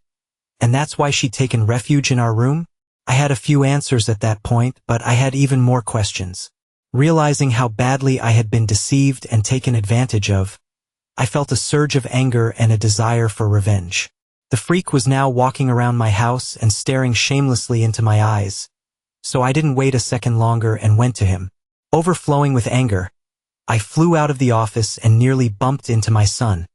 and that's why she'd taken refuge in our room? I had a few answers at that point, but I had even more questions. Realizing how badly I had been deceived and taken advantage of, I felt a surge of anger and a desire for revenge. The freak was now walking around my house and staring shamelessly into my eyes, so I didn't wait a second longer and went to him. Overflowing with anger, I flew out of the office and nearly bumped into my son,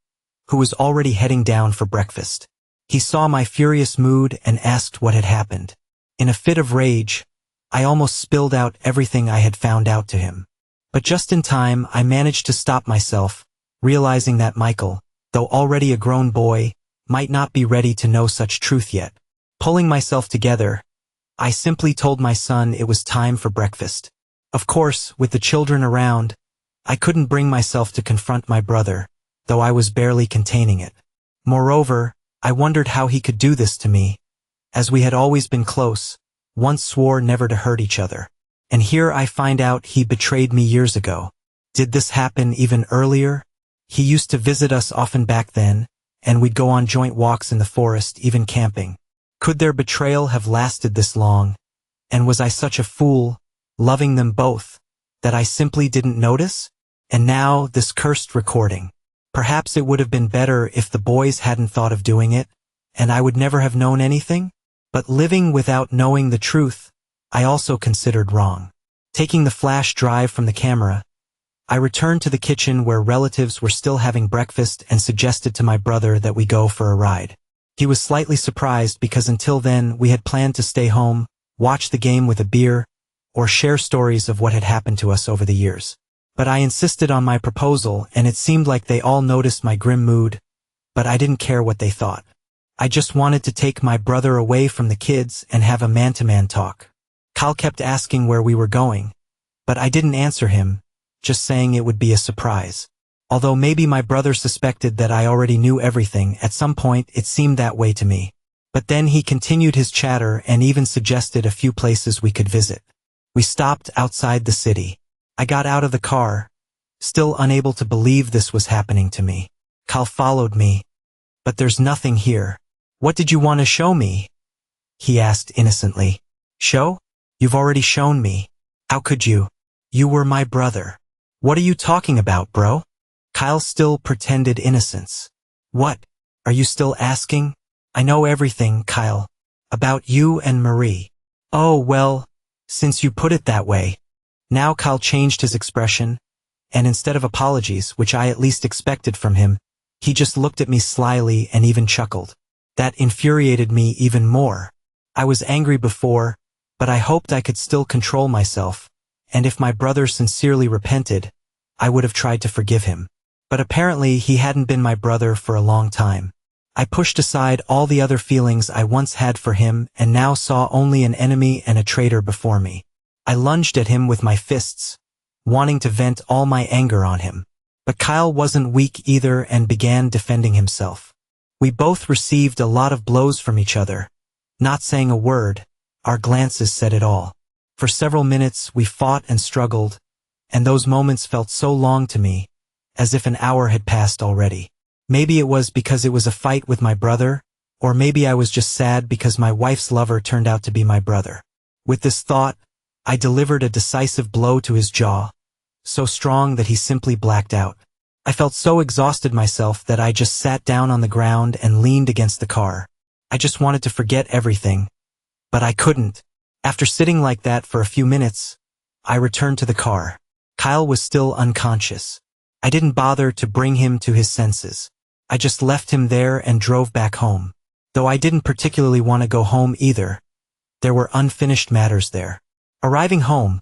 who was already heading down for breakfast. He saw my furious mood and asked what had happened. In a fit of rage, I almost spilled out everything I had found out to him. But just in time, I managed to stop myself, realizing that Michael, though already a grown boy, might not be ready to know such truth yet. Pulling myself together, I simply told my son it was time for breakfast. Of course, with the children around, I couldn't bring myself to confront my brother, though I was barely containing it. Moreover, I wondered how he could do this to me, as we had always been close, once swore never to hurt each other. And here I find out he betrayed me years ago. Did this happen even earlier? He used to visit us often back then, and we'd go on joint walks in the forest, even camping. Could their betrayal have lasted this long? And was I such a fool, loving them both, that I simply didn't notice? And now this cursed recording. Perhaps it would have been better if the boys hadn't thought of doing it, and I would never have known anything? But living without knowing the truth, I also considered wrong. Taking the flash drive from the camera, I returned to the kitchen where relatives were still having breakfast and suggested to my brother that we go for a ride. He was slightly surprised because until then we had planned to stay home, watch the game with a beer, or share stories of what had happened to us over the years. But I insisted on my proposal, and it seemed like they all noticed my grim mood, but I didn't care what they thought. I just wanted to take my brother away from the kids and have a man-to-man talk. Kyle kept asking where we were going, but I didn't answer him, just saying it would be a surprise. Although maybe my brother suspected that I already knew everything, at some point it seemed that way to me. But then he continued his chatter and even suggested a few places we could visit. We stopped outside the city. I got out of the car, still unable to believe this was happening to me. Kyle followed me. But there's nothing here. What did you want to show me? He asked innocently. Show? You've already shown me. How could you? You were my brother. What are you talking about, bro? Kyle still pretended innocence. What? Are you still asking? I know everything, Kyle. About you and Marie. Oh, well, since you put it that way. Now Kyle changed his expression, and instead of apologies, which I at least expected from him, he just looked at me slyly and even chuckled. That infuriated me even more. I was angry before, but I hoped I could still control myself, and if my brother sincerely repented, I would have tried to forgive him. But apparently he hadn't been my brother for a long time. I pushed aside all the other feelings I once had for him and now saw only an enemy and a traitor before me. I lunged at him with my fists, wanting to vent all my anger on him. But Kyle wasn't weak either and began defending himself. We both received a lot of blows from each other. Not saying a word, our glances said it all. For several minutes we fought and struggled, and those moments felt so long to me, as if an hour had passed already. Maybe it was because it was a fight with my brother, or maybe I was just sad because my wife's lover turned out to be my brother. With this thought, I delivered a decisive blow to his jaw, so strong that he simply blacked out. I felt so exhausted myself that I just sat down on the ground and leaned against the car. I just wanted to forget everything, but I couldn't. After sitting like that for a few minutes, I returned to the car. Kyle was still unconscious. I didn't bother to bring him to his senses. I just left him there and drove back home. Though I didn't particularly want to go home either. There were unfinished matters there. Arriving home,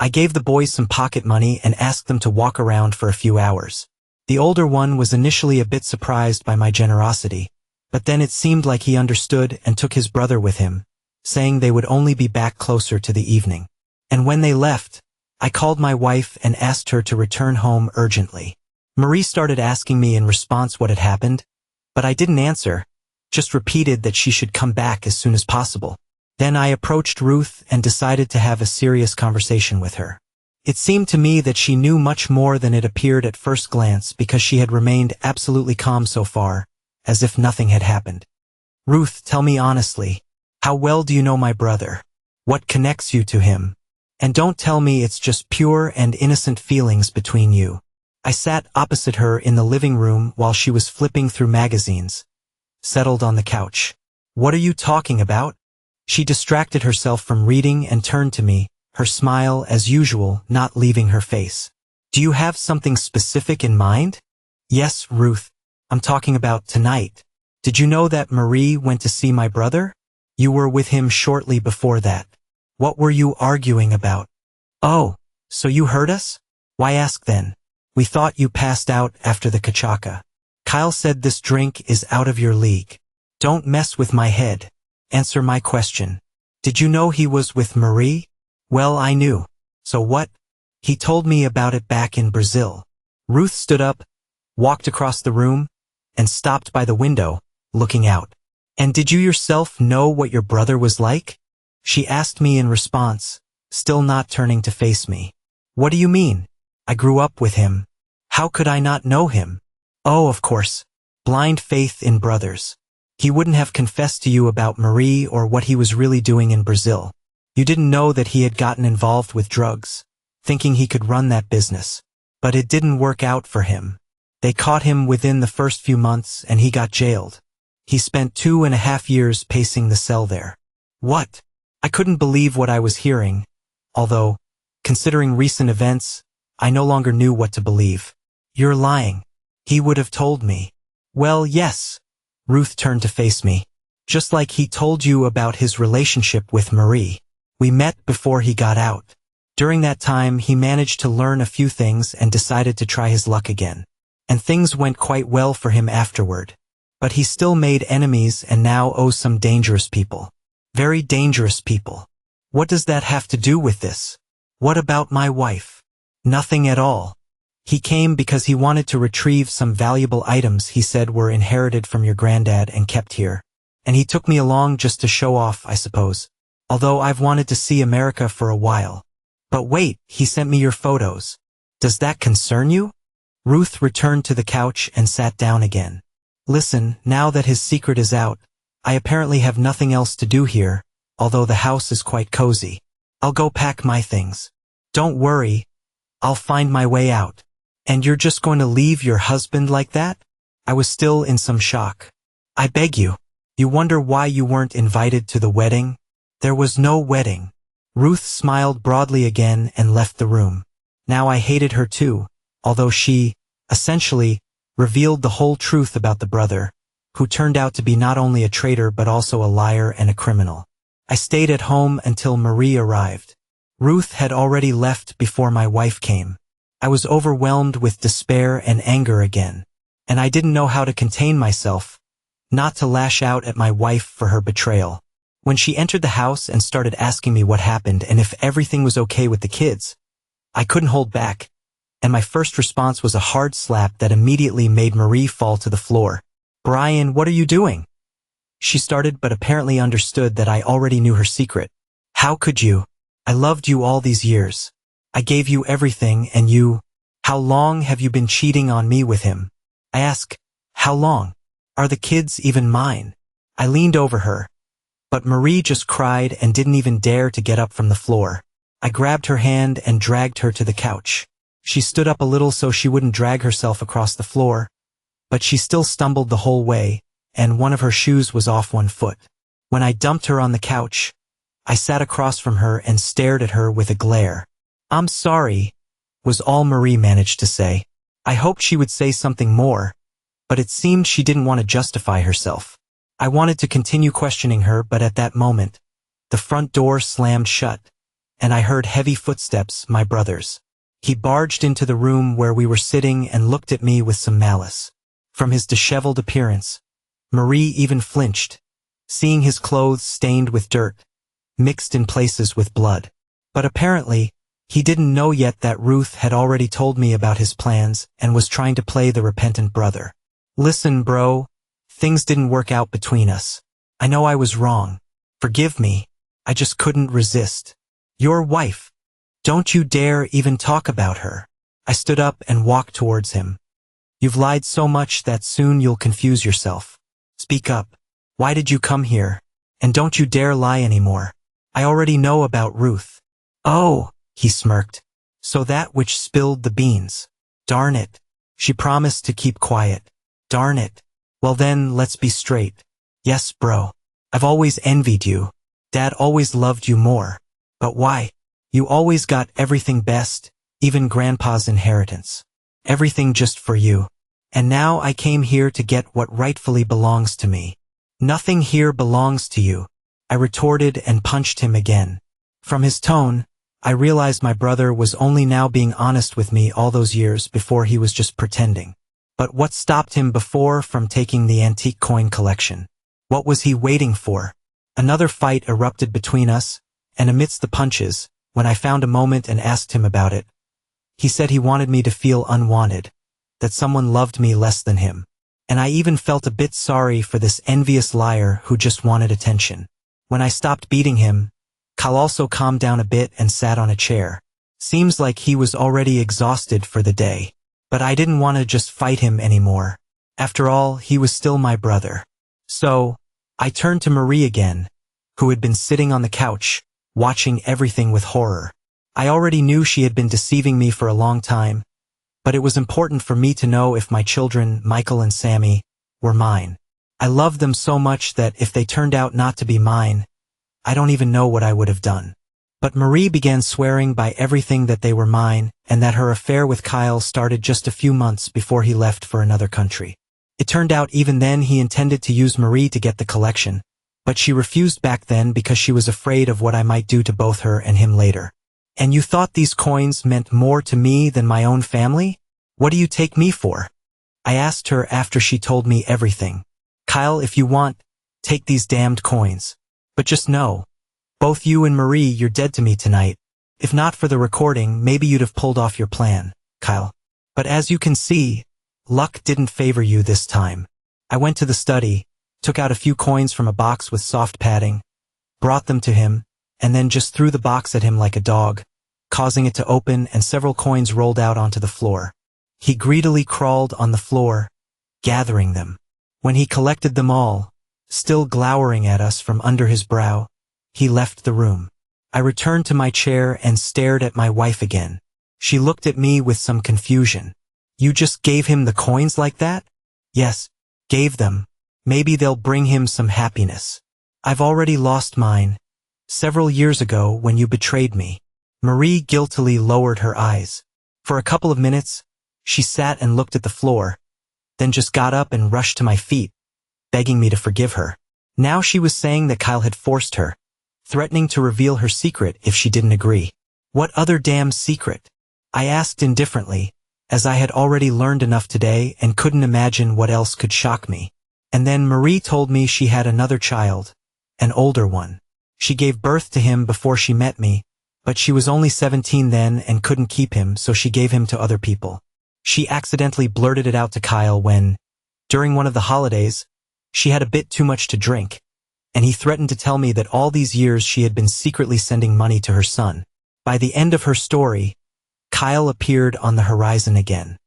I gave the boys some pocket money and asked them to walk around for a few hours. The older one was initially a bit surprised by my generosity, but then it seemed like he understood and took his brother with him, saying they would only be back closer to the evening. And when they left, I called my wife and asked her to return home urgently. Marie started asking me in response what had happened, but I didn't answer, just repeated that she should come back as soon as possible. Then I approached Ruth and decided to have a serious conversation with her. It seemed to me that she knew much more than it appeared at first glance because she had remained absolutely calm so far, as if nothing had happened. Ruth, tell me honestly, how well do you know my brother? What connects you to him? And don't tell me it's just pure and innocent feelings between you. I sat opposite her in the living room while she was flipping through magazines, settled on the couch. What are you talking about? She distracted herself from reading and turned to me, her smile, as usual, not leaving her face. Do you have something specific in mind? Yes, Ruth. I'm talking about tonight. Did you know that Marie went to see my brother? You were with him shortly before that. What were you arguing about? Oh, so you heard us? Why ask then? We thought you passed out after the kachaka. Kyle said this drink is out of your league. Don't mess with my head. Answer my question. Did you know he was with Marie? Well, I knew. So what? He told me about it back in Brazil. Ruth stood up, walked across the room, and stopped by the window, looking out. And did you yourself know what your brother was like? She asked me in response, still not turning to face me. What do you mean? I grew up with him. How could I not know him? Oh, of course. Blind faith in brothers. He wouldn't have confessed to you about Marie or what he was really doing in Brazil. You didn't know that he had gotten involved with drugs, thinking he could run that business. But it didn't work out for him. They caught him within the first few months and he got jailed. He spent 2.5 years pacing the cell there. What? I couldn't believe what I was hearing, although, considering recent events, I no longer knew what to believe. You're lying. He would have told me. Well, yes. Ruth turned to face me. Just like he told you about his relationship with Marie. We met before he got out. During that time, he managed to learn a few things and decided to try his luck again. And things went quite well for him afterward. But he still made enemies and now owes some dangerous people. Very dangerous people. What does that have to do with this? What about my wife? Nothing at all. He came because he wanted to retrieve some valuable items he said were inherited from your granddad and kept here. And he took me along just to show off, I suppose. Although I've wanted to see America for a while. But wait, he sent me your photos. Does that concern you? Ruth returned to the couch and sat down again. Listen, now that his secret is out, I apparently have nothing else to do here, although the house is quite cozy. I'll go pack my things. Don't worry, I'll find my way out. And you're just going to leave your husband like that? I was still in some shock. I beg you. You wonder why you weren't invited to the wedding? There was no wedding. Ruth smiled broadly again and left the room. Now I hated her too, although she, essentially, revealed the whole truth about the brother, who turned out to be not only a traitor but also a liar and a criminal. I stayed at home until Marie arrived. Ruth had already left before my wife came. I was overwhelmed with despair and anger again, and I didn't know how to contain myself, not to lash out at my wife for her betrayal. When she entered the house and started asking me what happened and if everything was okay with the kids, I couldn't hold back, and my first response was a hard slap that immediately made Marie fall to the floor. Brian, what are you doing? She started but apparently understood that I already knew her secret. How could you? I loved you all these years. I gave you everything and you... How long have you been cheating on me with him? I ask, How long? Are the kids even mine? I leaned over her, but Marie just cried and didn't even dare to get up from the floor. I grabbed her hand and dragged her to the couch. She stood up a little so she wouldn't drag herself across the floor, but she still stumbled the whole way, and one of her shoes was off one foot. When I dumped her on the couch, I sat across from her and stared at her with a glare. "I'm sorry," was all Marie managed to say. I hoped she would say something more, but it seemed she didn't want to justify herself. I wanted to continue questioning her, but at that moment, the front door slammed shut, and I heard heavy footsteps, my brother's. He barged into the room where we were sitting and looked at me with some malice. From his disheveled appearance, Marie even flinched, seeing his clothes stained with dirt, mixed in places with blood. But apparently, he didn't know yet that Ruth had already told me about his plans and was trying to play the repentant brother. "Listen, bro, things didn't work out between us. I know I was wrong. Forgive me, I just couldn't resist. Your wife. Don't you dare even talk about her." I stood up and walked towards him. "You've lied so much that soon you'll confuse yourself. Speak up. Why did you come here? And don't you dare lie anymore. I already know about Ruth." "Oh," he smirked. "So that which spilled the beans. Darn it. She promised to keep quiet. Darn it. Well then, let's be straight. Yes, bro. I've always envied you. Dad always loved you more. But why? You always got everything best, even Grandpa's inheritance. Everything just for you. And now I came here to get what rightfully belongs to me. Nothing here belongs to you," I retorted and punched him again. From his tone, I realized my brother was only now being honest with me. All those years before he was just pretending. But what stopped him before from taking the antique coin collection? What was he waiting for? Another fight erupted between us, and amidst the punches, when I found a moment and asked him about it, he said he wanted me to feel unwanted, that someone loved me less than him. And I even felt a bit sorry for this envious liar who just wanted attention. When I stopped beating him, Kyle also calmed down a bit and sat on a chair. Seems like he was already exhausted for the day. But I didn't want to just fight him anymore. After all, he was still my brother. So, I turned to Marie again, who had been sitting on the couch, watching everything with horror. I already knew she had been deceiving me for a long time, but it was important for me to know if my children, Michael and Sammy, were mine. I loved them so much that if they turned out not to be mine, I don't even know what I would have done. But Marie began swearing by everything that they were mine, and that her affair with Kyle started just a few months before he left for another country. It turned out even then he intended to use Marie to get the collection, but she refused back then because she was afraid of what I might do to both her and him later. "And you thought these coins meant more to me than my own family? What do you take me for?" I asked her after she told me everything. "Kyle, if you want, take these damned coins. But just know, both you and Marie, you're dead to me tonight. If not for the recording, maybe you'd have pulled off your plan, Kyle. But as you can see, luck didn't favor you this time." I went to the study, took out a few coins from a box with soft padding, brought them to him, and then just threw the box at him like a dog, causing it to open and several coins rolled out onto the floor. He greedily crawled on the floor, gathering them. When he collected them all, still glowering at us from under his brow, he left the room. I returned to my chair and stared at my wife again. She looked at me with some confusion. "You just gave him the coins like that?" "Yes, gave them. Maybe they'll bring him some happiness. I've already lost mine, several years ago when you betrayed me." Marie guiltily lowered her eyes. For a couple of minutes, she sat and looked at the floor, then just got up and rushed to my feet, begging me to forgive her. Now she was saying that Kyle had forced her, threatening to reveal her secret if she didn't agree. What other damn secret? I asked indifferently, as I had already learned enough today and couldn't imagine what else could shock me. And then Marie told me she had another child, an older one. She gave birth to him before she met me, but she was only 17 then and couldn't keep him, so she gave him to other people. She accidentally blurted it out to Kyle when, during one of the holidays, she had a bit too much to drink, and he threatened to tell me that all these years she had been secretly sending money to her son. By the end of her story, Kyle appeared on the horizon again.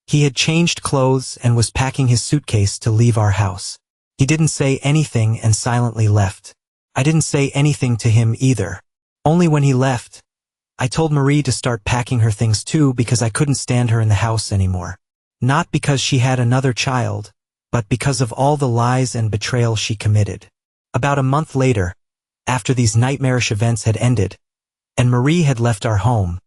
He had changed clothes and was packing his suitcase to leave our house. He didn't say anything and silently left. I didn't say anything to him either. Only when he left, I told Marie to start packing her things too because I couldn't stand her in the house anymore. Not because she had another child, but because of all the lies and betrayal she committed. About a month later, after these nightmarish events had ended, and Marie had left our home,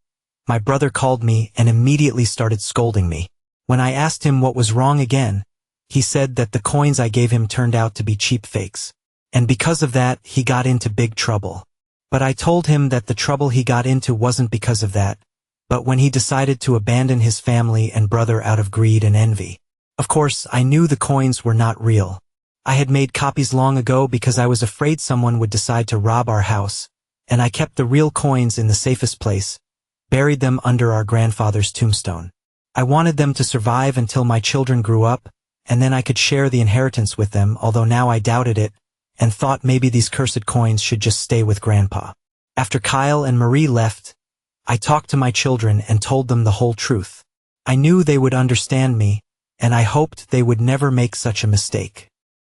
my brother called me and immediately started scolding me. When I asked him what was wrong again, he said that the coins I gave him turned out to be cheap fakes. And because of that, he got into big trouble. But I told him that the trouble he got into wasn't because of that, but when he decided to abandon his family and brother out of greed and envy. Of course, I knew the coins were not real. I had made copies long ago because I was afraid someone would decide to rob our house, and I kept the real coins in the safest place, buried them under our grandfather's tombstone. I wanted them to survive until my children grew up, and then I could share the inheritance with them, although now I doubted it, and thought maybe these cursed coins should just stay with Grandpa. After Kyle and Marie left, I talked to my children and told them the whole truth. I knew they would understand me, and I hoped they would never make such a mistake.